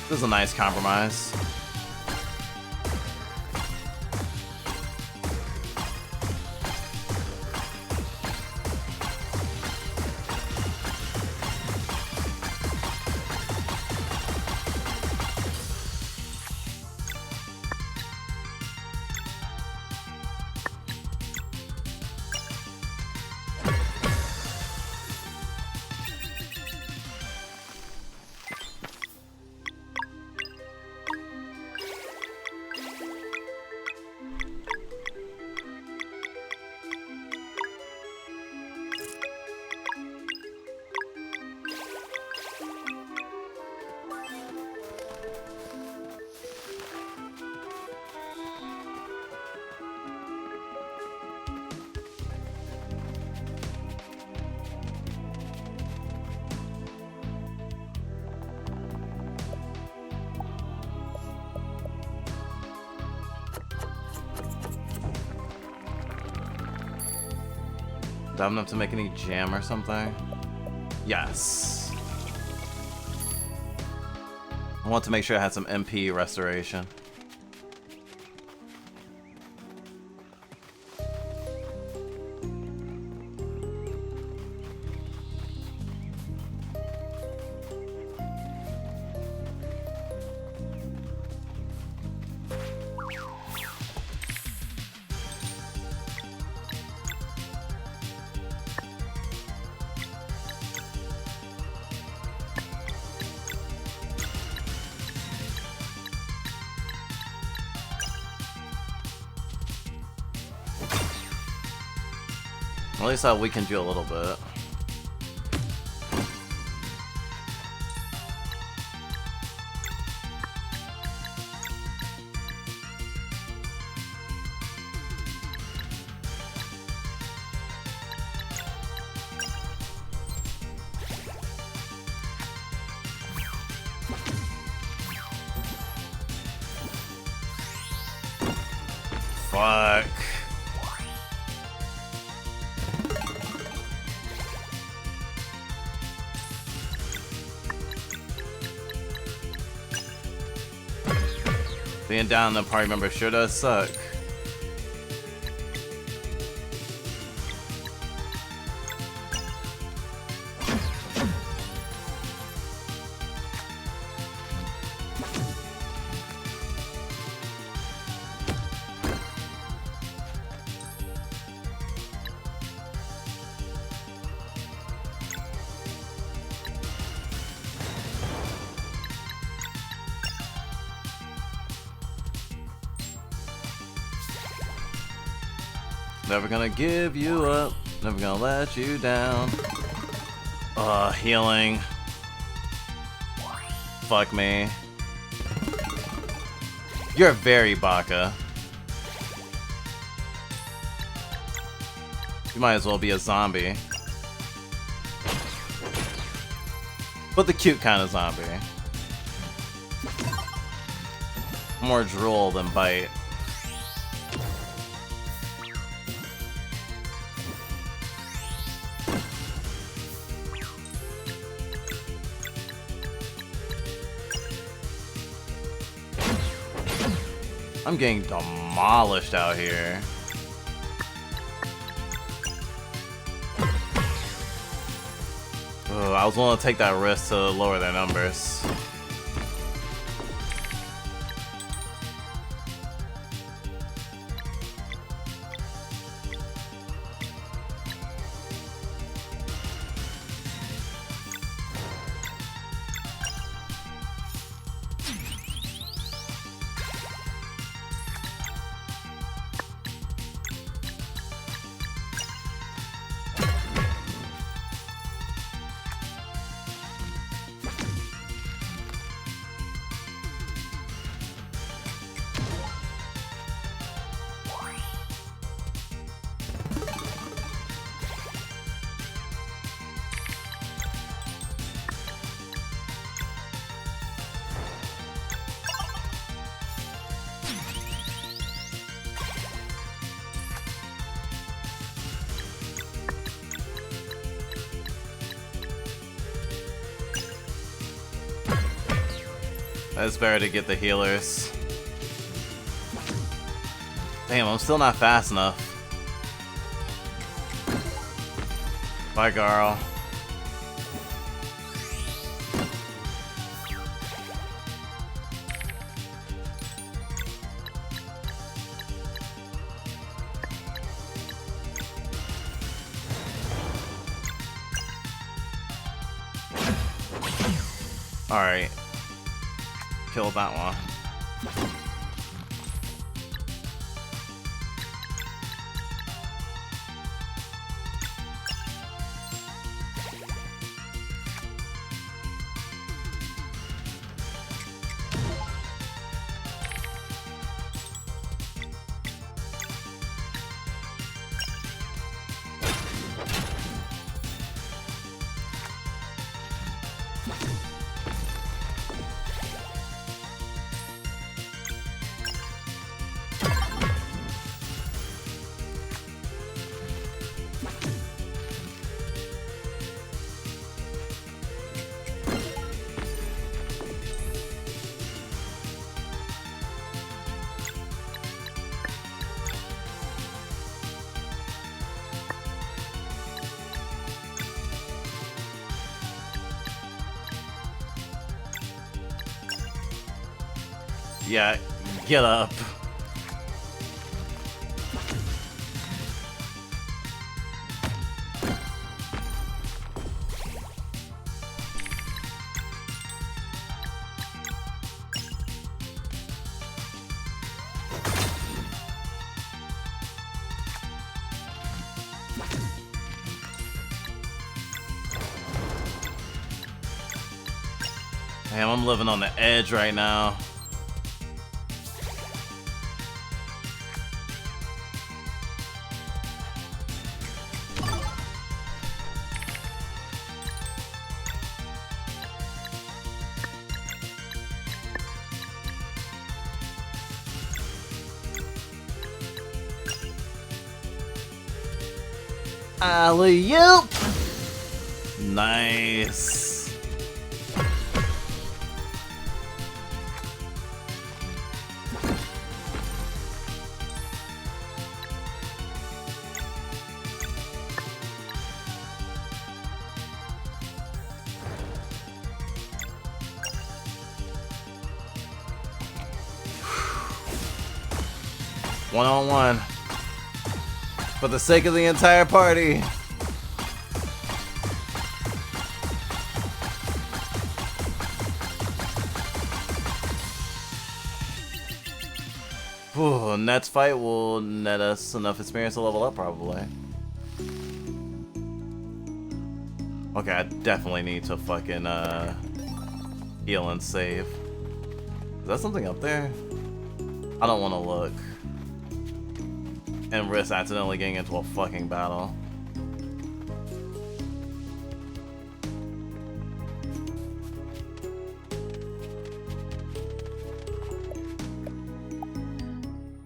This is a nice compromise. Dumb enough to make any jam or something? Yes. I want to make sure I had some MP restoration. At least I weakened you a little bit. Fuck. Being down the party member sure does suck. Never gonna give you up, never gonna let you down. Healing. Fuck me. You're very baka. You might as well be a zombie. But the cute kind of zombie. More drool than bite. I'm getting demolished out here. Ugh, I was willing to take that risk to lower their numbers. It's better to get the healers. Damn, I'm still not fast enough. Bye, girl. Alright. Killed that one. Yeah, get up. Damn, I'm living on the edge right now. Alley-oop! Nice. One-on-one. For the sake of the entire party. Whew, next fight will net us enough experience to level up, probably. Okay, I definitely need to fucking heal and save. Is that something up there? I don't want to look and risk accidentally getting into a fucking battle.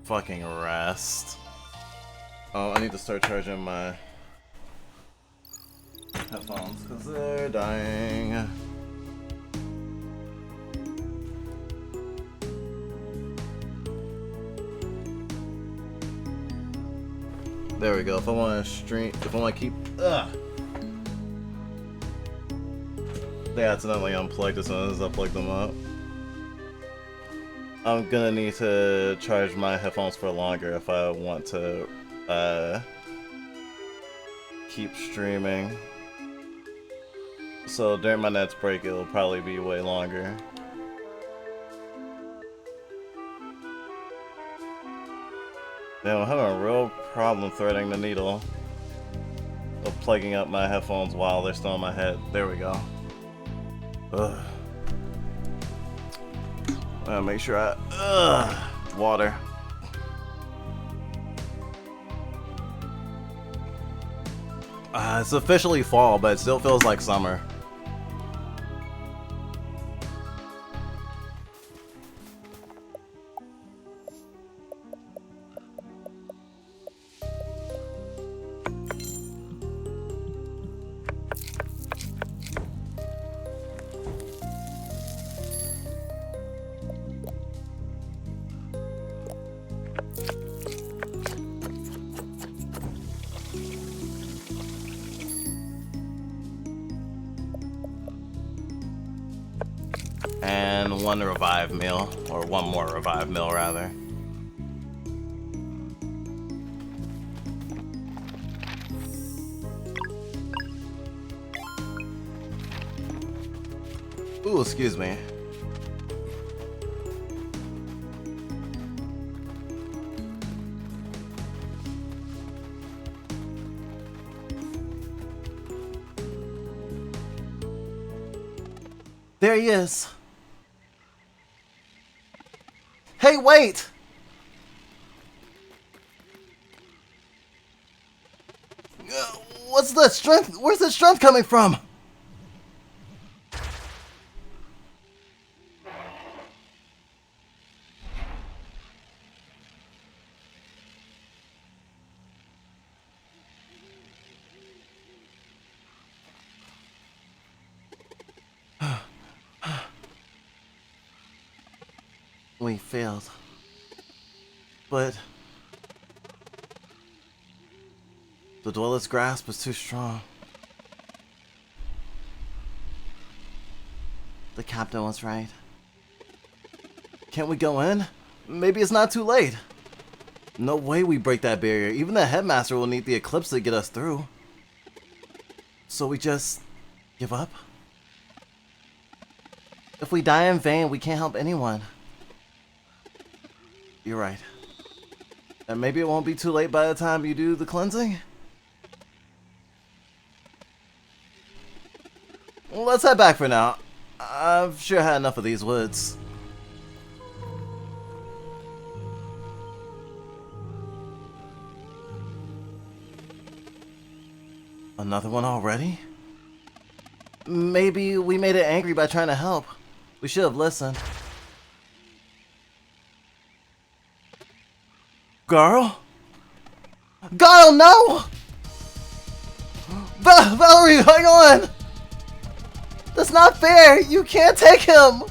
Fucking rest. Oh, I need to start charging my headphones because they're dying. There we go. If I want to stream, if I want to keep, they accidentally unplugged as soon as I plugged them up. I'm gonna need to charge my headphones for longer if I want to keep streaming. So during my next break, it'll probably be way longer. Damn, I'm having a real problem threading the needle of plugging up my headphones while they're still on my head. There we go. Ugh. Make sure I... water. It's officially fall, but it still feels like summer. And one revive meal, or one more revive meal rather. Ooh, excuse me. There he is. Hey, wait! What's the strength? Where's the strength coming from? We failed. But the Dweller's grasp is too strong. The captain was right. Can't we go in? Maybe it's not too late. No way we break that barrier. Even the headmaster will need the eclipse to get us through. So we just give up? If we die in vain, we can't help anyone. You're right. And maybe it won't be too late by the time you do the cleansing? Well, let's head back for now. I've sure had enough of these woods. Another one already? Maybe we made it angry by trying to help. We should have listened. Garl? Garl, no! Valerie, hang on! That's not fair! You can't take him!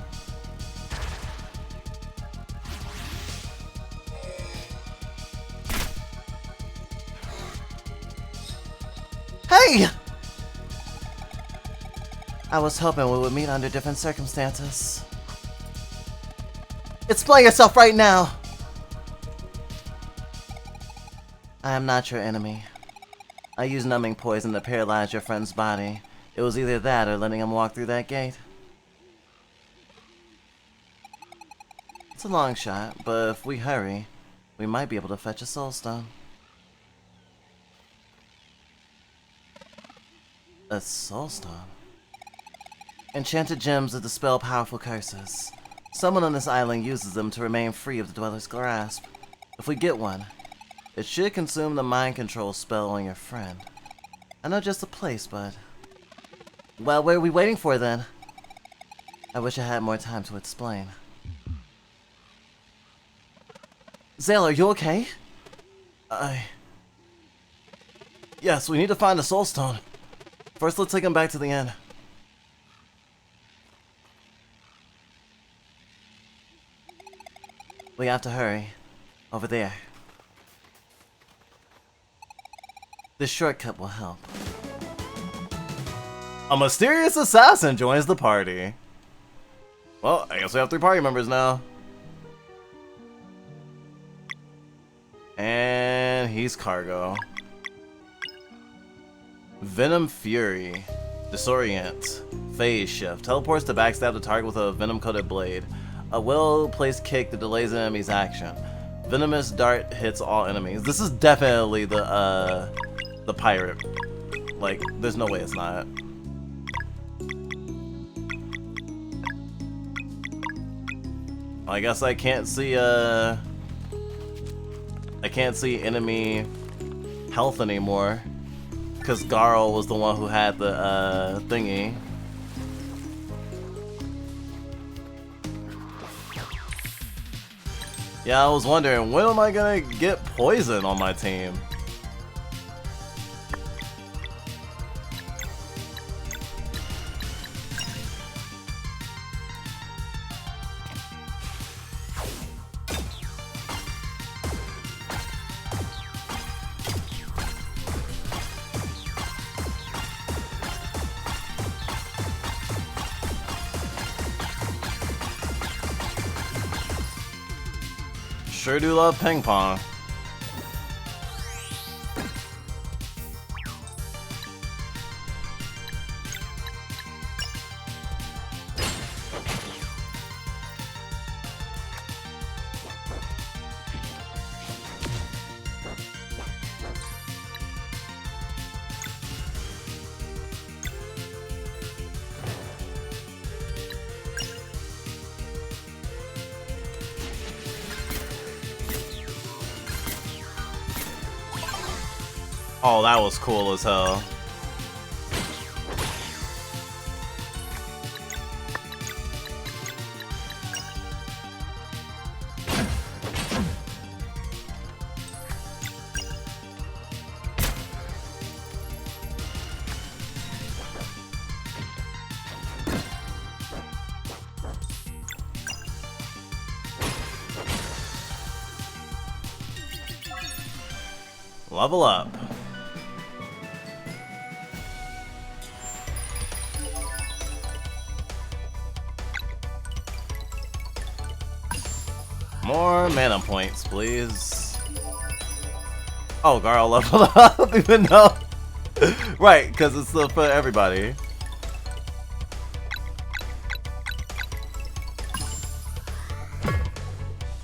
Hey! I was hoping we would meet under different circumstances. Explain yourself right now! I am not your enemy. I used numbing poison to paralyze your friend's body. It was either that or letting him walk through that gate. It's a long shot, but if we hurry, we might be able to fetch a soul stone. A soul stone? Enchanted gems that dispel powerful curses. Someone on this island uses them to remain free of the Dweller's grasp. If we get one, it should consume the mind control spell on your friend. I know just the place, but... Well, what are we waiting for then? I wish I had more time to explain. Zale, are you okay? Yes, we need to find the soul stone. First, let's take him back to the inn. We have to hurry. Over there. This shortcut will help. A mysterious assassin joins the party. Well, I guess we have 3 party members now. And he's Cargo. Venom Fury. Disorient. Phase Shift. Teleports to backstab the target with a venom-coated blade. A well-placed kick that delays an enemy's action. Venomous dart hits all enemies. This is definitely the pirate. Like, there's no way it's not. I guess I can't see enemy health anymore. Because Garl was the one who had the thingy. Yeah, I was wondering, when am I gonna get poison on my team? Sure do love ping pong. Oh, that was cool as hell. Level up. More mana points, please. Oh, Garl leveled up, even though... right, because it's for everybody.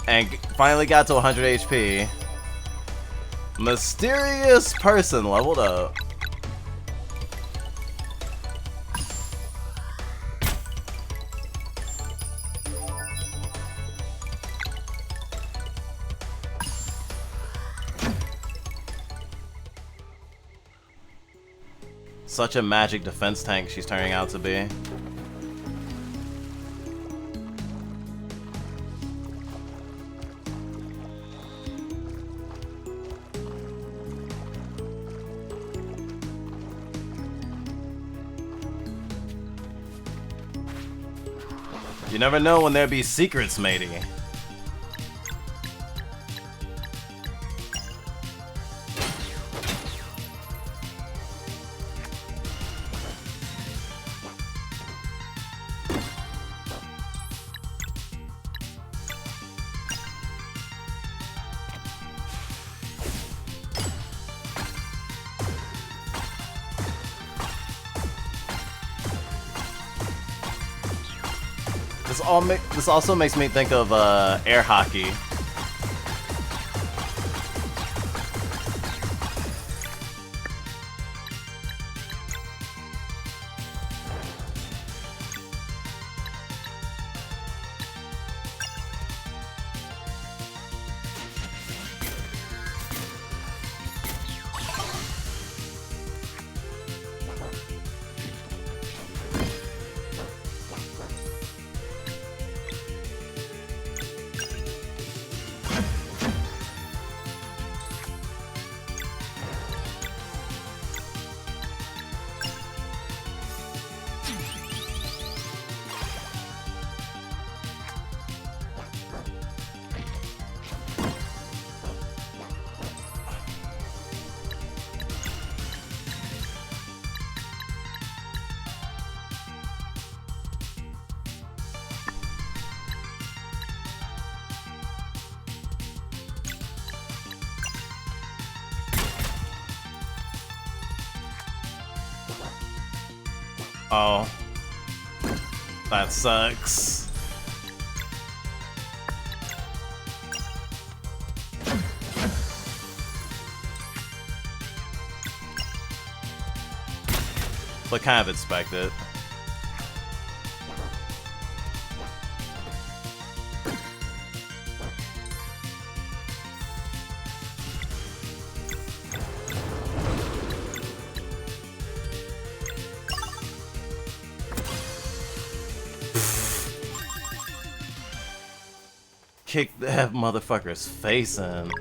And finally got to 100 HP. Mysterious person leveled up. Such a magic defense tank she's turning out to be. You never know when there be secrets, matey. This also makes me think of air hockey. Oh. That sucks. But kind of expected. Kick that motherfucker's face in.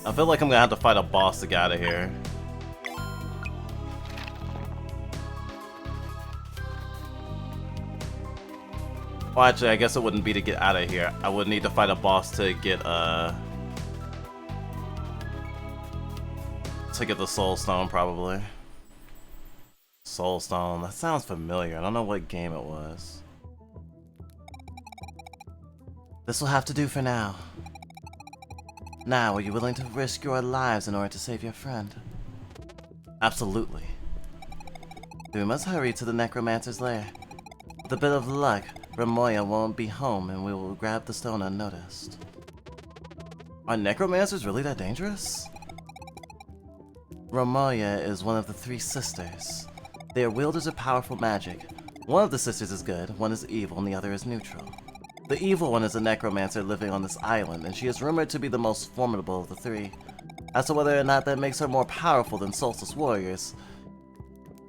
I feel like I'm gonna have to fight a boss to get out of here. Well, actually, I guess it wouldn't be to get out of here. I would need to fight a boss to get the Soul Stone, probably. Soul Stone. That sounds familiar. I don't know what game it was. This will have to do for now. Now, are you willing to risk your lives in order to save your friend? Absolutely. We must hurry to the Necromancer's lair. With a bit of luck, Ramoya won't be home and we will grab the stone unnoticed. Are Necromancers really that dangerous? Ramoya is one of the 3 sisters. They are wielders of powerful magic. One of the sisters is good, one is evil, and the other is neutral. The evil one is a necromancer living on this island, and she is rumored to be the most formidable of the 3. As to whether or not that makes her more powerful than Solstice warriors,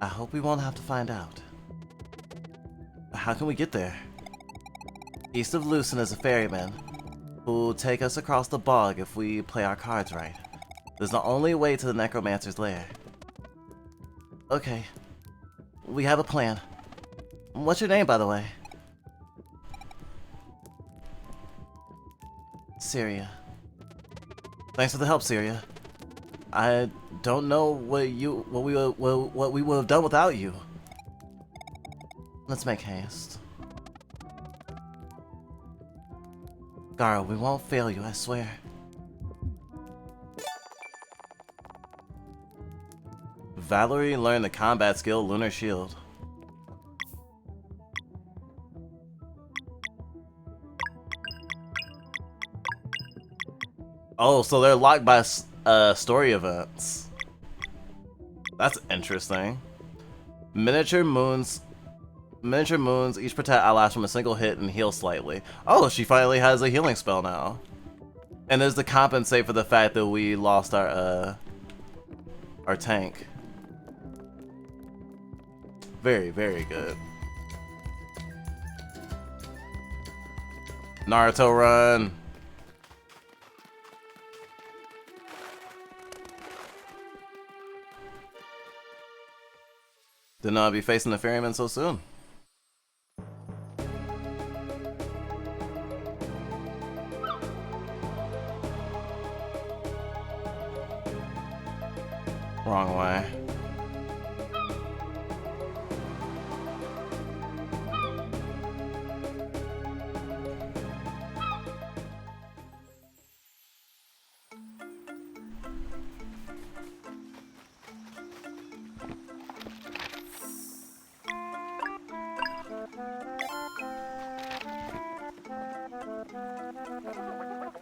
I hope we won't have to find out. How can we get there? East of Lucin is a ferryman, who will take us across the bog if we play our cards right. There's the only way to the Necromancer's lair. Okay. We have a plan. What's your name, by the way? Syria. Thanks for the help, Syria. I don't know what we would have done without you. Let's make haste. Garo, we won't fail you, I swear. Valerie learned the combat skill Lunar Shield. Oh, so they're locked by story events. That's interesting. Miniature moons, each protect allies from a single hit and heal slightly. Oh, she finally has a healing spell now. And there's to compensate for the fact that we lost our tank. Very, very good. Naruto run! Did not be facing the ferryman so soon. Wrong way.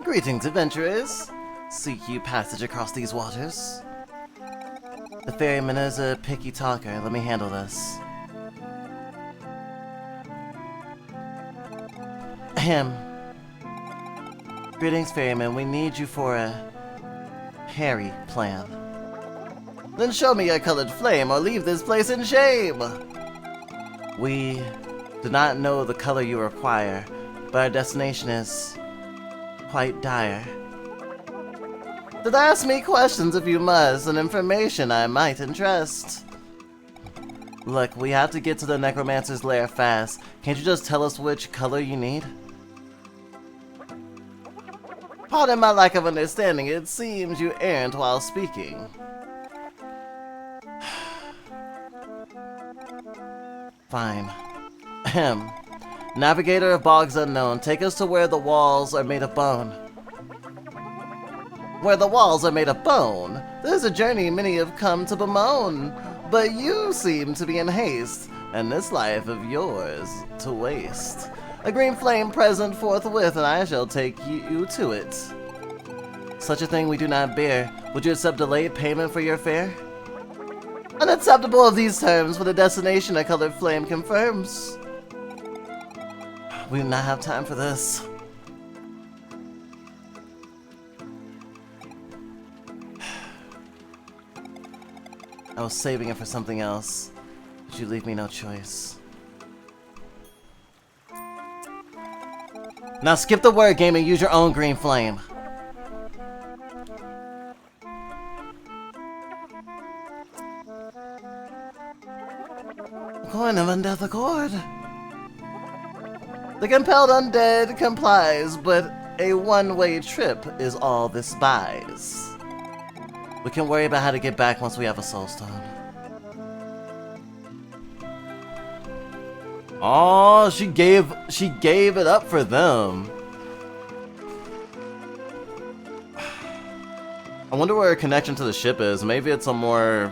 Greetings, adventurers! Seek you passage across these waters? The ferryman is a picky talker. Let me handle this. Ahem. Greetings, ferryman. We need you for a hairy plan. Then show me your colored flame or leave this place in shame! We do not know the color you require, but our destination is quite dire. Then ask me questions if you must, and information I might entrust. Look, we have to get to the Necromancer's lair fast. Can't you just tell us which color you need? Pardon my lack of understanding, it seems you errant while speaking. Fine. Ahem. Navigator of Bogs Unknown, take us to where the walls are made of bone. Where the walls are made of bone? There's a journey many have come to bemoan. But you seem to be in haste, and this life of yours to waste. A green flame present forthwith, and I shall take you to it. Such a thing we do not bear. Would you accept delayed payment for your fare? Unacceptable of these terms for the destination a colored flame confirms. We do not have time for this. I was saving it for something else, but you leave me no choice. Now skip the word game and use your own green flame. Point of undeath accord. The compelled undead complies, but a one-way trip is all this buys. We can worry about how to get back once we have a soulstone. Oh, she gave it up for them. I wonder where her connection to the ship is. Maybe it's a more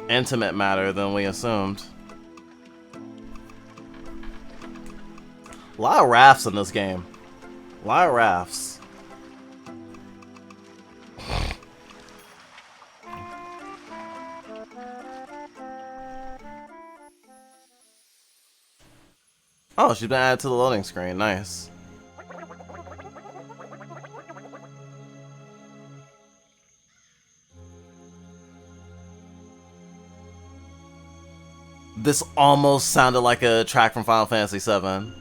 intimate matter than we assumed. A lot of rafts in this game. A lot of rafts. Oh, she's been added to the loading screen. Nice. This almost sounded like a track from Final Fantasy VII.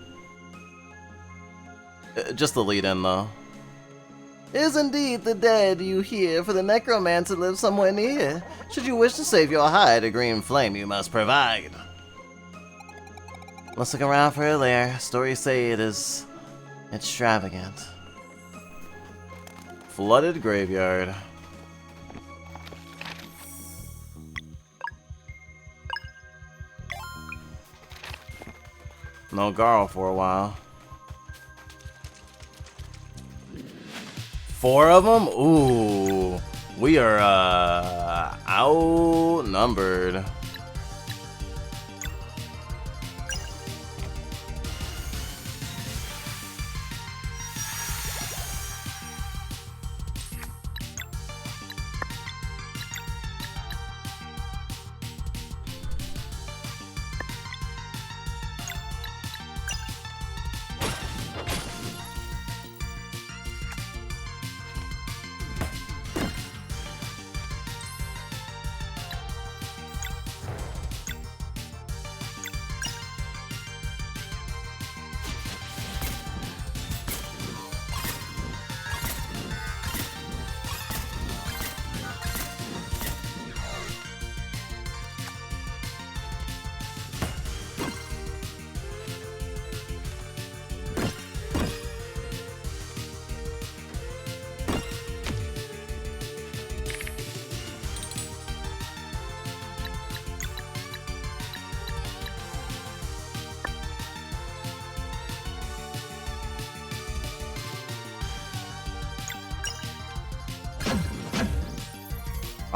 Just the lead-in, though. Is indeed the dead you hear, for the necromancer lives somewhere near. Should you wish to save your hide, a green flame you must provide. Let's look around for her lair. Stories say it is extravagant. Flooded graveyard. No Garl for a while. 4 of them? Ooh. We are, outnumbered.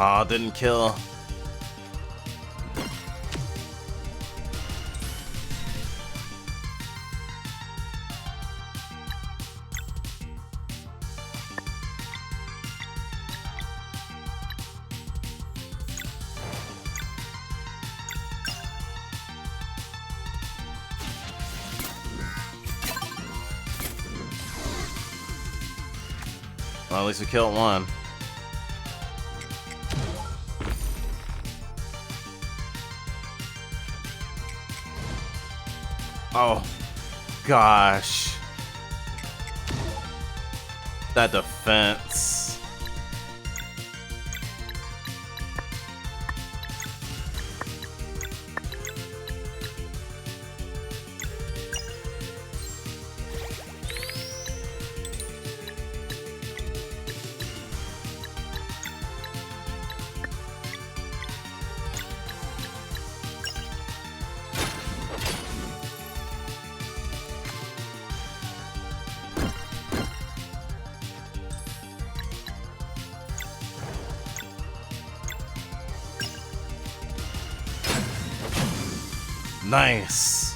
Aw, didn't kill. Well, at least we killed one. Oh, gosh. That defense. Nice.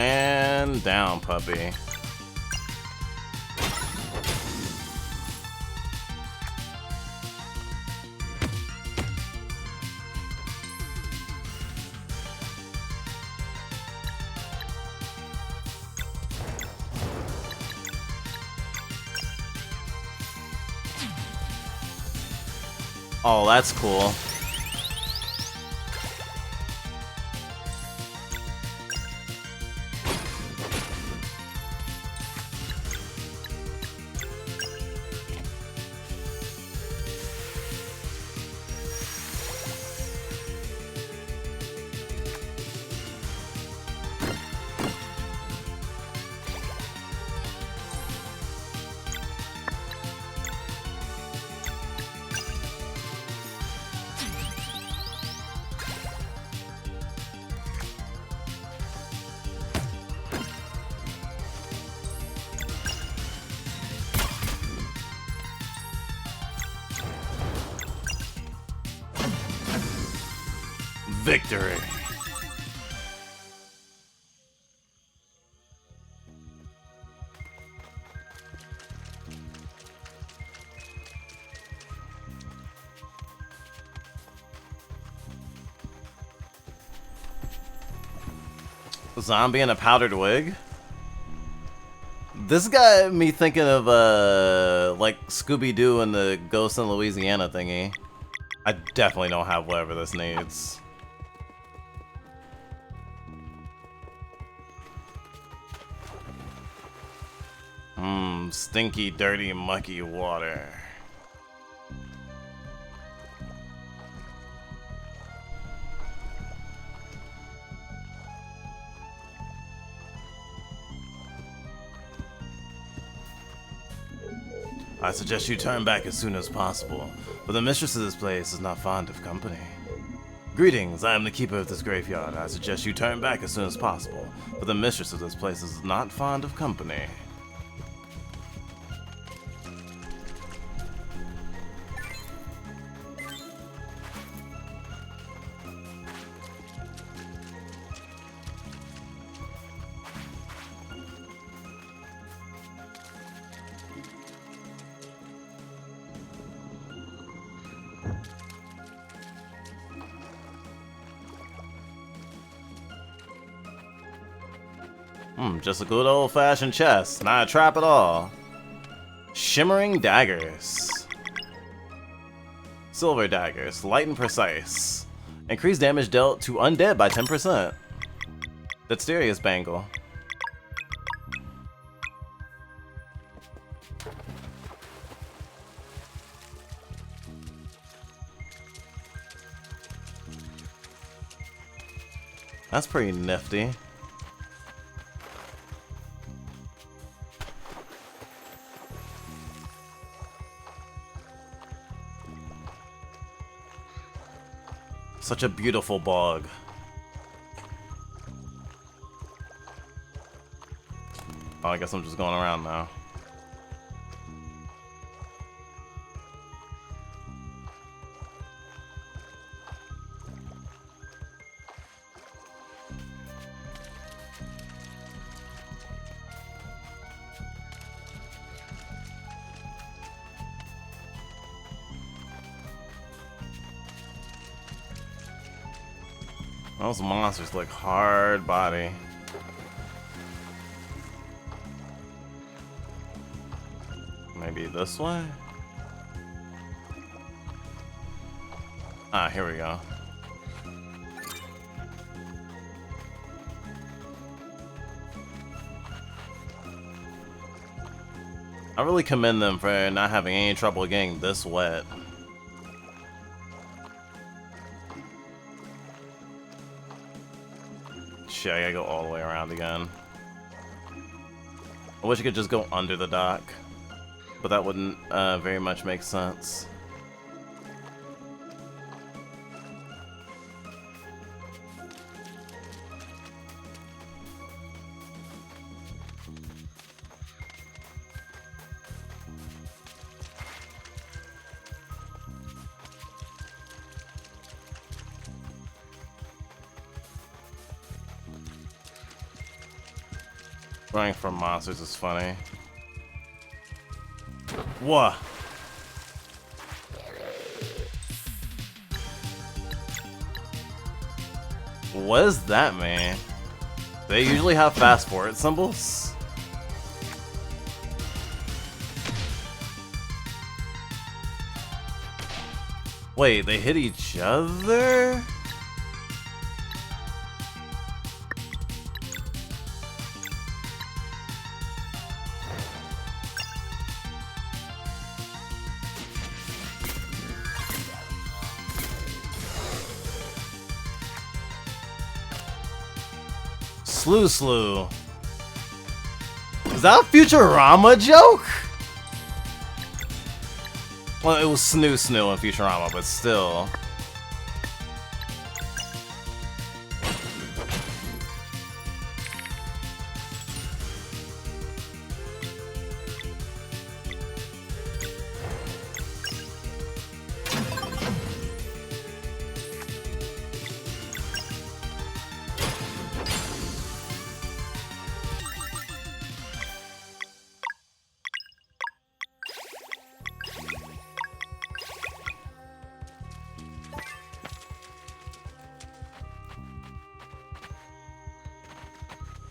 And down, puppy. Oh, that's cool. Victory. Zombie in a powdered wig? This got me thinking of like Scooby-Doo and the Ghost in Louisiana thingy. I definitely don't have whatever this needs. Stinky, dirty, mucky water. I suggest you turn back as soon as possible, for the mistress of this place is not fond of company. Greetings, I am the keeper of this graveyard. I suggest you turn back as soon as possible, for the mistress of this place is not fond of company. Just a good old-fashioned chest, not a trap at all. Shimmering daggers. Silver daggers, light and precise. Increase damage dealt to undead by 10%. Dexterous bangle. That's pretty nifty. Such a beautiful bog. Oh, I guess I'm just going around now. Those monsters look hard body. Maybe this way? Ah, here we go. I really commend them for not having any trouble getting this wet. Shit, I gotta go all the way around again. I wish I could just go under the dock, but that wouldn't very much make sense. Running from monsters is funny. What? What does that mean? They usually have fast forward symbols? Wait, they hit each other? Slew. Is that a Futurama joke? Well, it was Snoo in Futurama, but still.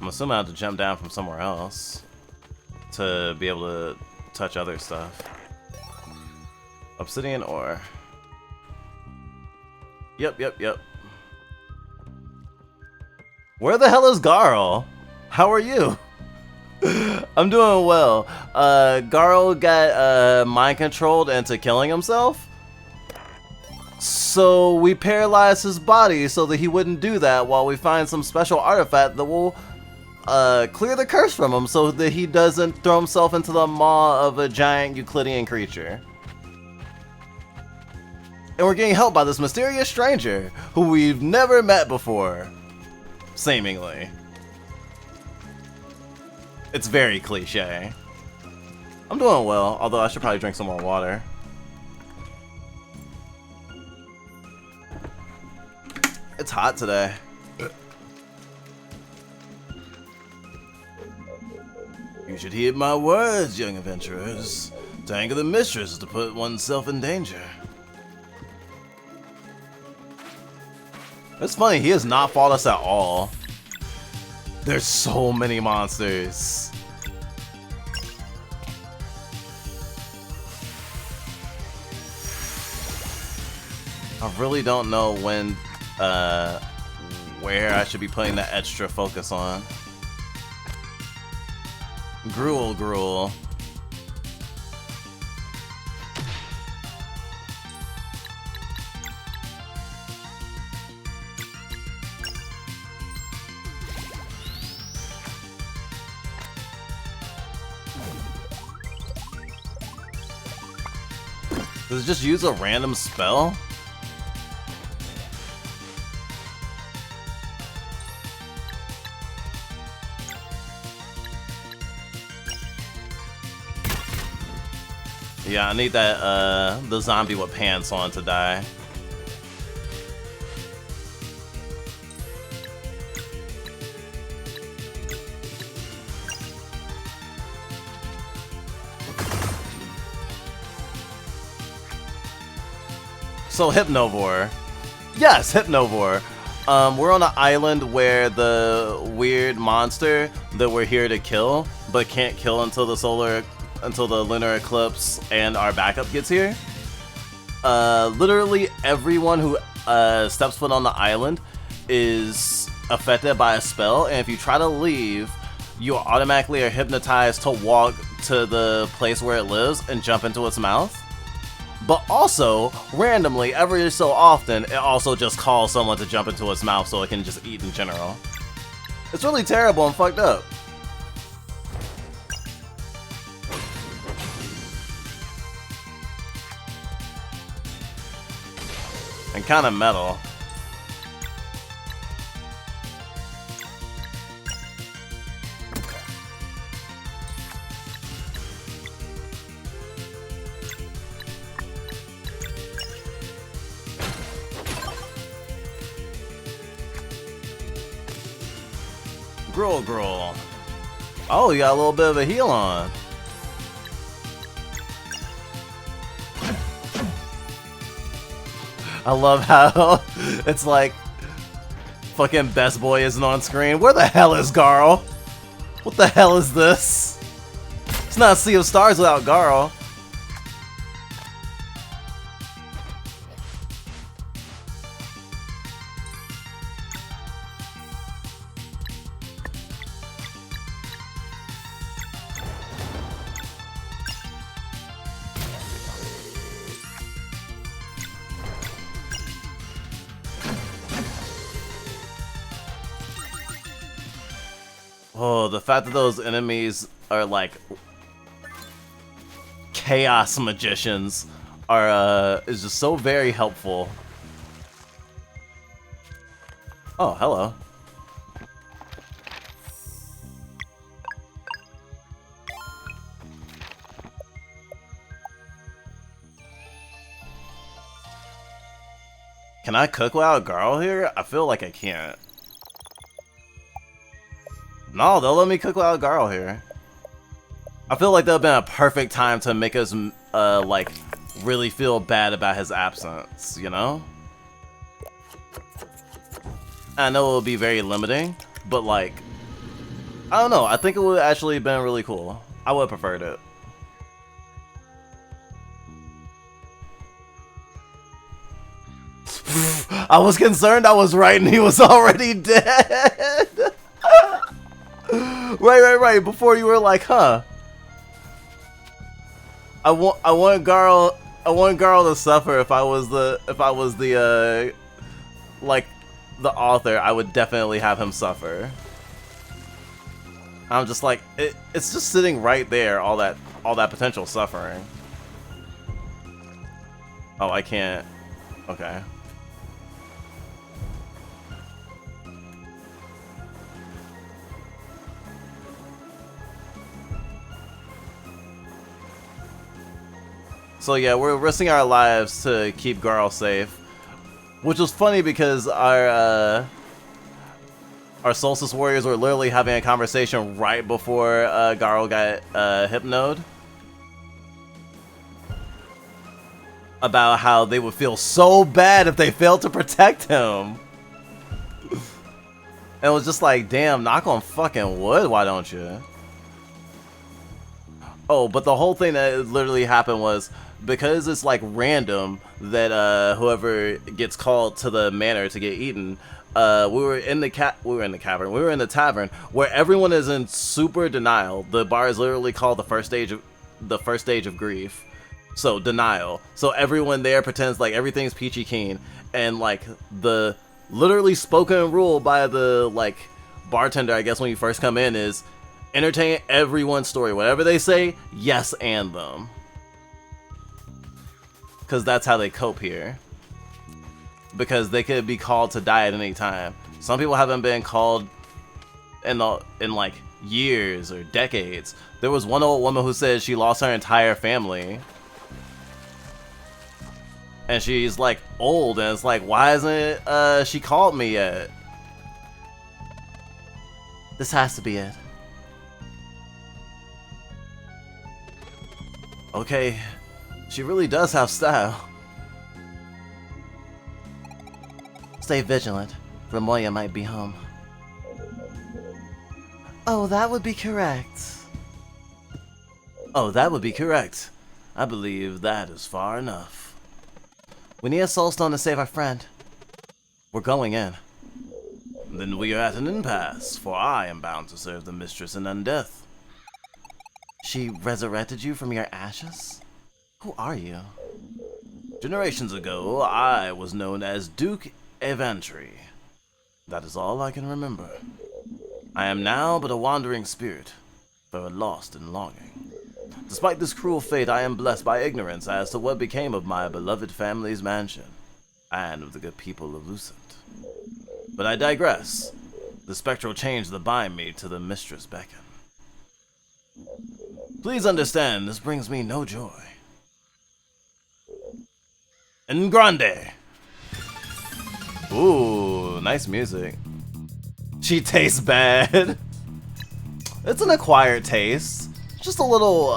I'm assuming I have to jump down from somewhere else to be able to touch other stuff. Obsidian ore. Yep. Where the hell is Garl? How are you? I'm doing well. Garl got mind controlled into killing himself. So we paralyzed his body so that he wouldn't do that while we find some special artifact that will clear the curse from him so that he doesn't throw himself into the maw of a giant Euclidean creature. And we're getting helped by this mysterious stranger who we've never met before. Seemingly. It's very cliche. I'm doing well, although I should probably drink some more water. It's hot today. You should heed my words, young adventurers. To anger the mistress is to put oneself in danger. It's funny, he has not fought us at all. There's so many monsters. I really don't know when, where I should be putting that extra focus on. Gruel. Does it just use a random spell? Yeah, I need that, the zombie with pants on to die. So, Hypnovore. Yes, Hypnovore. We're on an island where the weird monster that we're here to kill, but can't kill until the lunar eclipse and our backup gets here. Literally everyone who steps foot on the island is affected by a spell, and if you try to leave, you automatically are hypnotized to walk to the place where it lives and jump into its mouth. But also, randomly, every so often, it also just calls someone to jump into its mouth so it can just eat in general. It's really terrible and fucked up. And kind of metal. Gruel. Oh, you got a little bit of a heal on. I love how it's like fucking Best Boy isn't on screen. Where the hell is Garl? What the hell is this? It's not a Sea of Stars without Garl. Oh, the fact that those enemies are like chaos magicians are is just so very helpful. Oh, hello. Can I cook without Garl here? I feel like I can't. No, they'll let me cook without Garl here. I feel like that'll been a perfect time to make us, like, really feel bad about his absence, you know? I know it will be very limiting, but, like, I don't know. I think it would actually have been really cool. I would have preferred it. I was concerned I was right and he was already dead. Right. Before you were like, huh? I want Garl to suffer. If I was the like the author, I would definitely have him suffer. I'm just like it's just sitting right there, all that potential suffering. Oh, I can't. Okay. So yeah, we're risking our lives to keep Garl safe, which was funny because our Solstice Warriors were literally having a conversation right before Garl got hypnoed about how they would feel so bad if they failed to protect him. And it was just like, damn, knock on fucking wood, why don't you? Oh, but the whole thing that literally happened was, because it's like random that whoever gets called to the manor to get eaten, we were in the tavern where everyone is in super denial. The bar is literally called the first stage of grief. So denial. So everyone there pretends like everything's peachy keen, and like the literally spoken rule by the like bartender, I guess, when you first come in is entertain everyone's story. Whatever they say, yes and them. Because that's how they cope here. Because they could be called to die at any time. Some people haven't been called in like years or decades. There was one old woman who said she lost her entire family. And she's like old, and it's like, why hasn't she called me yet? This has to be it. Okay, she really does have style. Stay vigilant. Ramoya might be home. Oh, that would be correct. Oh, that would be correct. I believe that is far enough. We need a soulstone to save our friend. We're going in. Then we are at an impasse, for I am bound to serve the mistress in undeath. She resurrected you from your ashes? Who are you? Generations ago, I was known as Duke Evantry. That is all I can remember. I am now but a wandering spirit, forever lost in longing. Despite this cruel fate, I am blessed by ignorance as to what became of my beloved family's mansion, and of the good people of Lucent. But I digress. The spectral change that bind me to the mistress beckon. Please understand, this brings me no joy. En grande! Ooh, nice music. She tastes bad. It's an acquired taste. Just a little,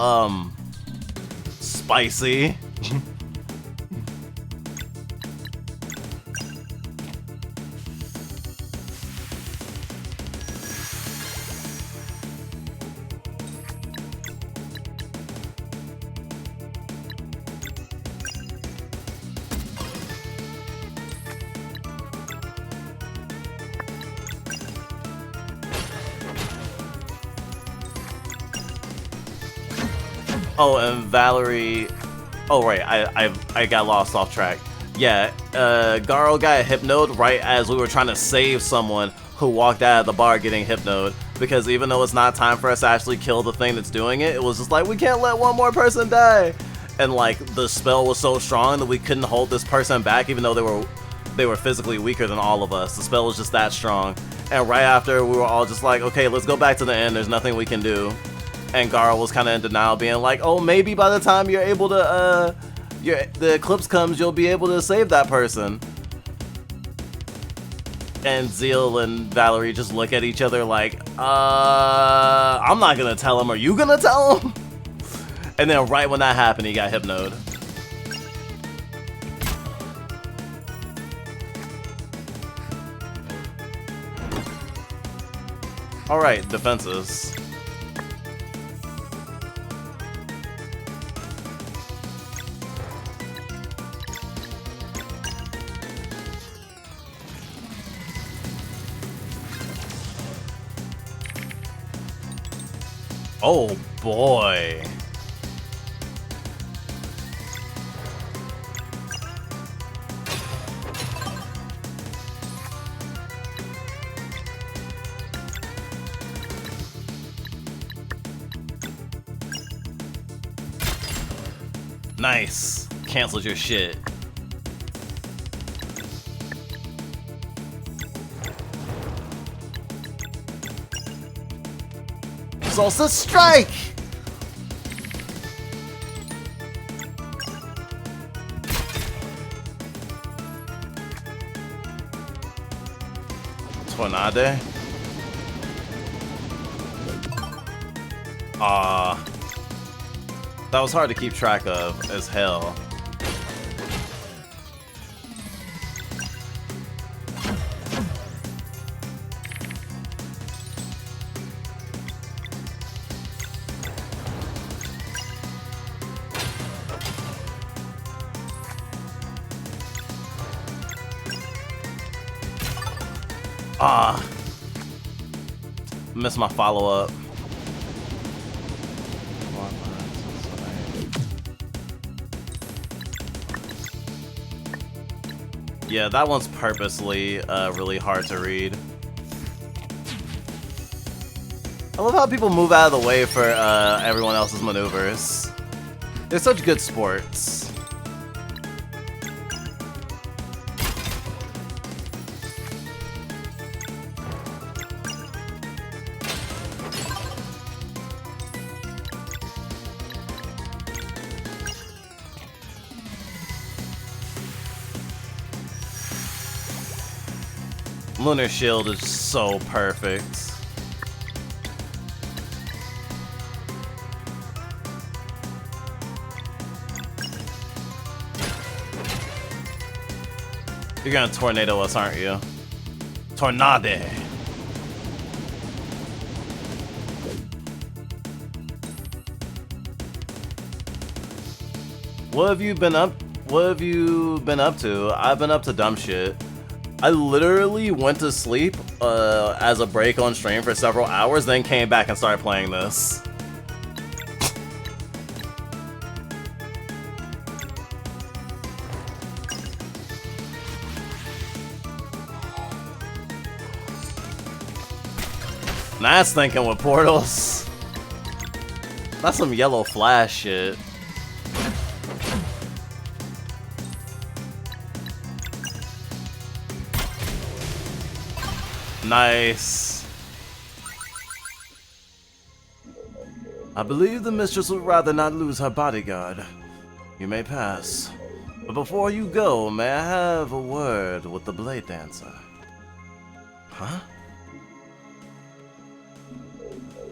spicy. Oh, and Valerie... Oh, right, I got lost off track. Yeah, Garo got hypnoed right as we were trying to save someone who walked out of the bar getting hypnoed. Because even though it's not time for us to actually kill the thing that's doing it, it was just like, we can't let one more person die! And like, the spell was so strong that we couldn't hold this person back even though they were physically weaker than all of us. The spell was just that strong. And right after, we were all just like, okay, let's go back to the end, there's nothing we can do. And Garo was kind of in denial, being like, oh, maybe by the time you're able to, the eclipse comes, you'll be able to save that person. And Zeal and Valerie just look at each other like, I'm not gonna tell him, are you gonna tell him? And then right when that happened, he got hypnoed. Alright, defenses. Oh boy. Nice. Canceled your shit. Salsa strike! Tornado? That was hard to keep track of as hell. Missed my follow-up. Yeah, that one's purposely really hard to read. I love how people move out of the way for everyone else's maneuvers. They're such good sports. Lunar Shield is so perfect. You're gonna tornado us, aren't you? Tornado. What have you been up to? I've been up to dumb shit. I literally went to sleep as a break on stream for several hours, then came back and started playing this. That's thinking with portals. That's some yellow flash shit. Nice. I believe the mistress would rather not lose her bodyguard. You may pass. But before you go, may I have a word with the blade dancer? Huh?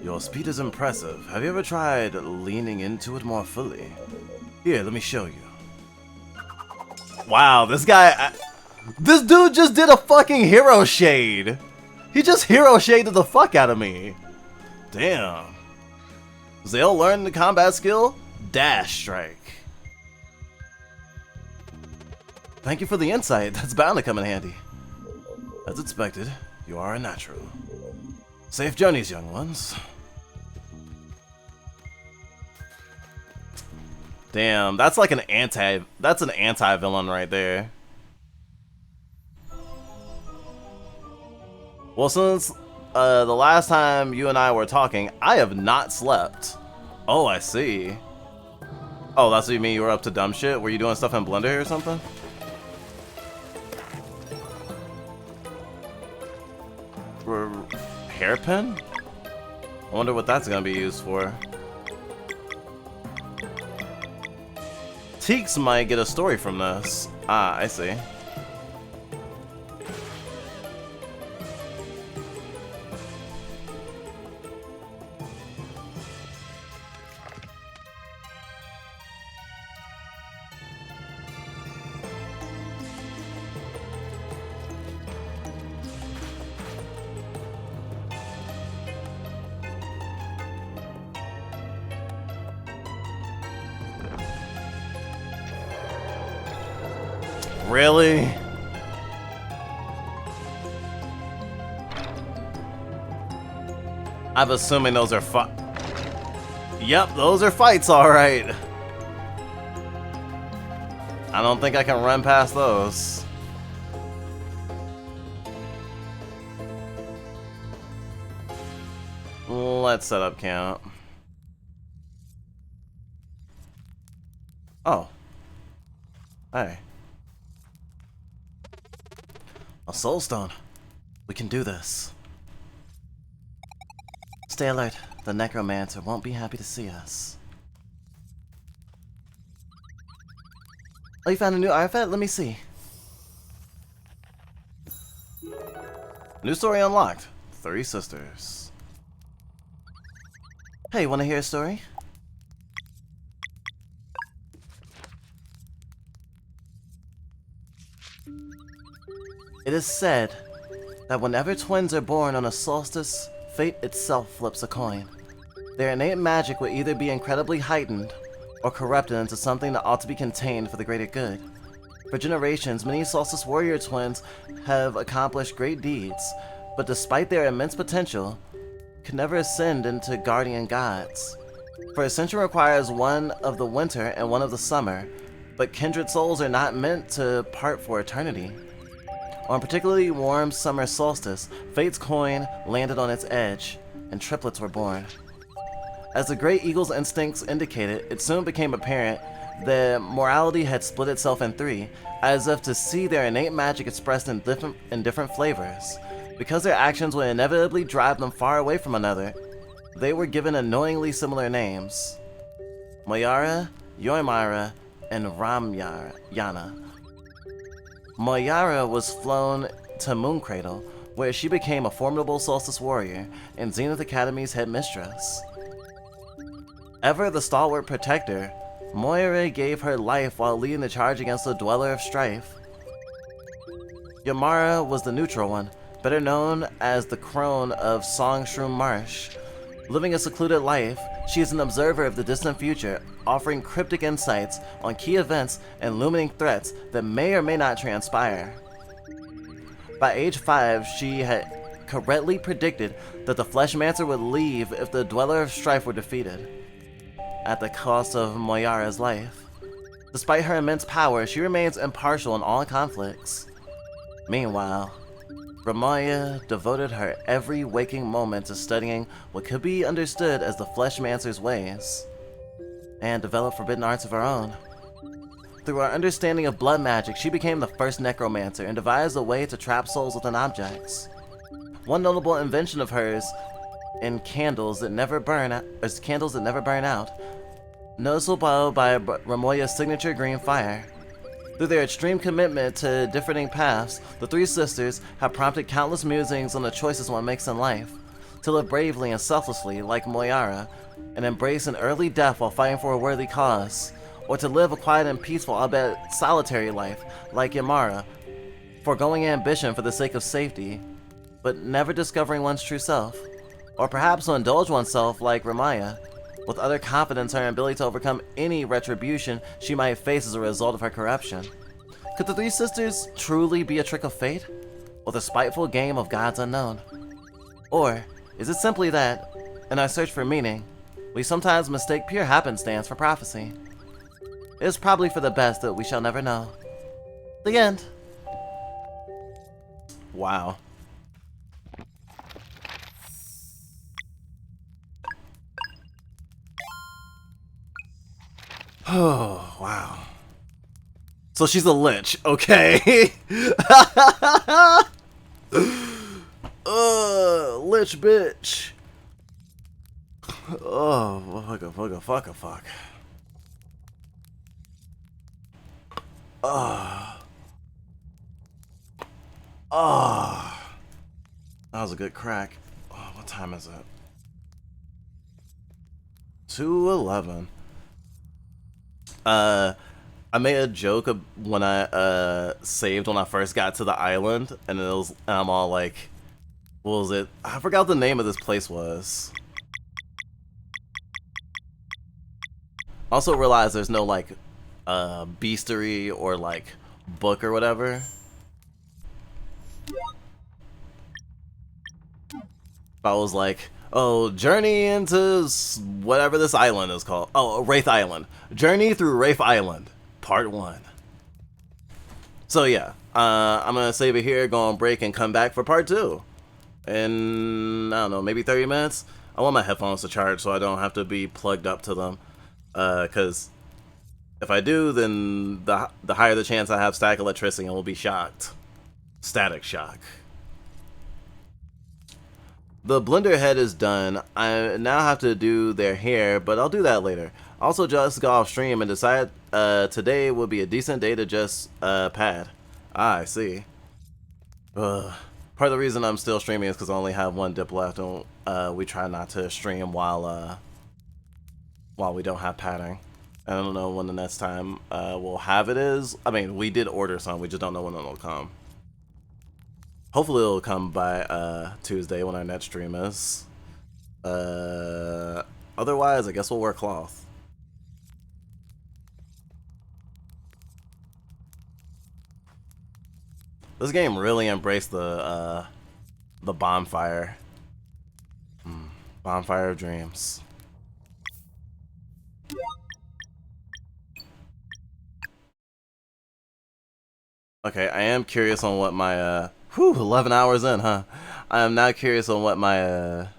Your speed is impressive. Have you ever tried leaning into it more fully? Here, let me show you. Wow, this guy... this dude just did a fucking hero shade. He just hero shaded the fuck out of me. Damn. Zale learned the combat skill? Dash Strike. Thank you for the insight. That's bound to come in handy. As expected, you are a natural. Safe journeys, young ones. Damn, that's like an anti-villain right there. Well, since the last time you and I were talking, I have not slept. Oh, I see. Oh, that's what you mean you were up to dumb shit? Were you doing stuff in Blender or something? Hairpin? I wonder what that's gonna be used for. Teeks might get a story from this. Ah, I see. Really? I'm assuming those are Yep, those are fights, alright. I don't think I can run past those. Let's set up camp. Oh. Hey. A soulstone. We can do this. Stay alert. The necromancer won't be happy to see us. Oh, you found a new artifact? Let me see. New story unlocked. 3 sisters. Hey, wanna hear a story? It is said that whenever twins are born on a solstice, fate itself flips a coin. Their innate magic will either be incredibly heightened or corrupted into something that ought to be contained for the greater good. For generations, many solstice warrior twins have accomplished great deeds, but despite their immense potential, could never ascend into guardian gods. For ascension requires one of the winter and one of the summer, but kindred souls are not meant to part for eternity. On a particularly warm summer solstice, Fate's coin landed on its edge, and triplets were born. As the great eagle's instincts indicated, it soon became apparent that morality had split itself in 3, as if to see their innate magic expressed in different flavors. Because their actions would inevitably drive them far away from another, they were given annoyingly similar names. Moyara, Yoimara, and Ramyana. Moyara was flown to Mooncradle, where she became a formidable solstice warrior and Zenith Academy's headmistress. Ever the stalwart protector, Moira gave her life while leading the charge against the Dweller of Strife. Yamara was the neutral one, better known as the crone of Songshroom Marsh. Living a secluded life, she is an observer of the distant future, offering cryptic insights on key events and looming threats that may or may not transpire. By age 5, she had correctly predicted that the Fleshmancer would leave if the Dweller of Strife were defeated, at the cost of Moyara's life. Despite her immense power, she remains impartial in all conflicts. Meanwhile, Ramoya devoted her every waking moment to studying what could be understood as the Fleshmancer's ways, and developed forbidden arts of her own. Through her understanding of blood magic, she became the first necromancer and devised a way to trap souls within objects. One notable invention of hers in candles that never burn out, noticeable by Ramoya's signature green fire. Through their extreme commitment to differing paths, the 3 sisters have prompted countless musings on the choices one makes in life. to live bravely and selflessly like Moyara, and embrace an early death while fighting for a worthy cause, or to live a quiet and peaceful, albeit solitary life like Yamara, foregoing ambition for the sake of safety, but never discovering one's true self, or perhaps to indulge oneself like Ramaya, with utter confidence in her ability to overcome any retribution she might face as a result of her corruption. Could the three sisters truly be a trick of fate, or the spiteful game of gods unknown? Or is it simply that, in our search for meaning, we sometimes mistake pure happenstance for prophecy? It is probably for the best that we shall never know. The end. Wow. Oh, wow. So she's a lich, okay. Lich bitch. Oh, fuck. That was a good crack. Oh, what time is it? 2:11. I made a joke when I saved when I first got to the island, and I'm all like, what was it? I forgot what the name of this place was. Also realized there's no like beastery or like book or whatever. I was like, oh, journey into whatever this island is called. Oh, Wraith Island. Journey through Wraith Island, part 1. So yeah, I'm gonna save it here, go on break, and come back for part 2. In, I don't know, maybe 30 minutes? I want my headphones to charge so I don't have to be plugged up to them. Because if I do, then the higher the chance I have static electricity and will be shocked. Static shock. The blender head is done. I now have to do their hair, but I'll do that later. Also just got off stream and decided today would be a decent day to just pad. I see. Part of the reason I'm still streaming is because I only have one dip left, and we try not to stream while we don't have padding. I don't know when the next time we'll have it is. I mean, we did order some, we just don't know when it'll come. Hopefully it'll come by Tuesday when our next stream is. Otherwise, I guess we'll wear cloth. This game really embraced the bonfire. Bonfire of dreams. Okay, I am curious on what my 11 hours in, huh? I am now curious on what my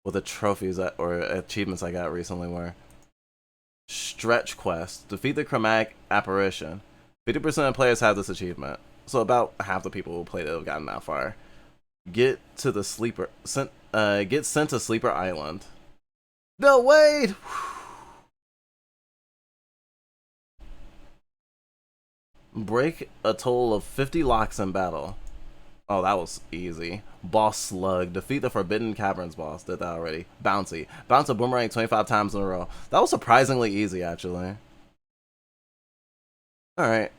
what the trophies or achievements I got recently were. Stretch quest. Defeat the chromatic apparition. 50% of players have this achievement. So about half the people who played it have gotten that far. Get to the sleeper get sent to Sleeper Island. No, wait! Break a total of 50 locks in battle. Oh, that was easy. Boss Slug. Defeat the Forbidden Caverns boss. Did that already. Bouncy. Bounce a boomerang 25 times in a row. That was surprisingly easy, actually. Alright.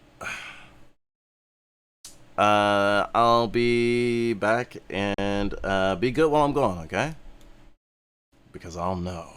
I'll be back and be good while I'm gone, okay? Because I'll know.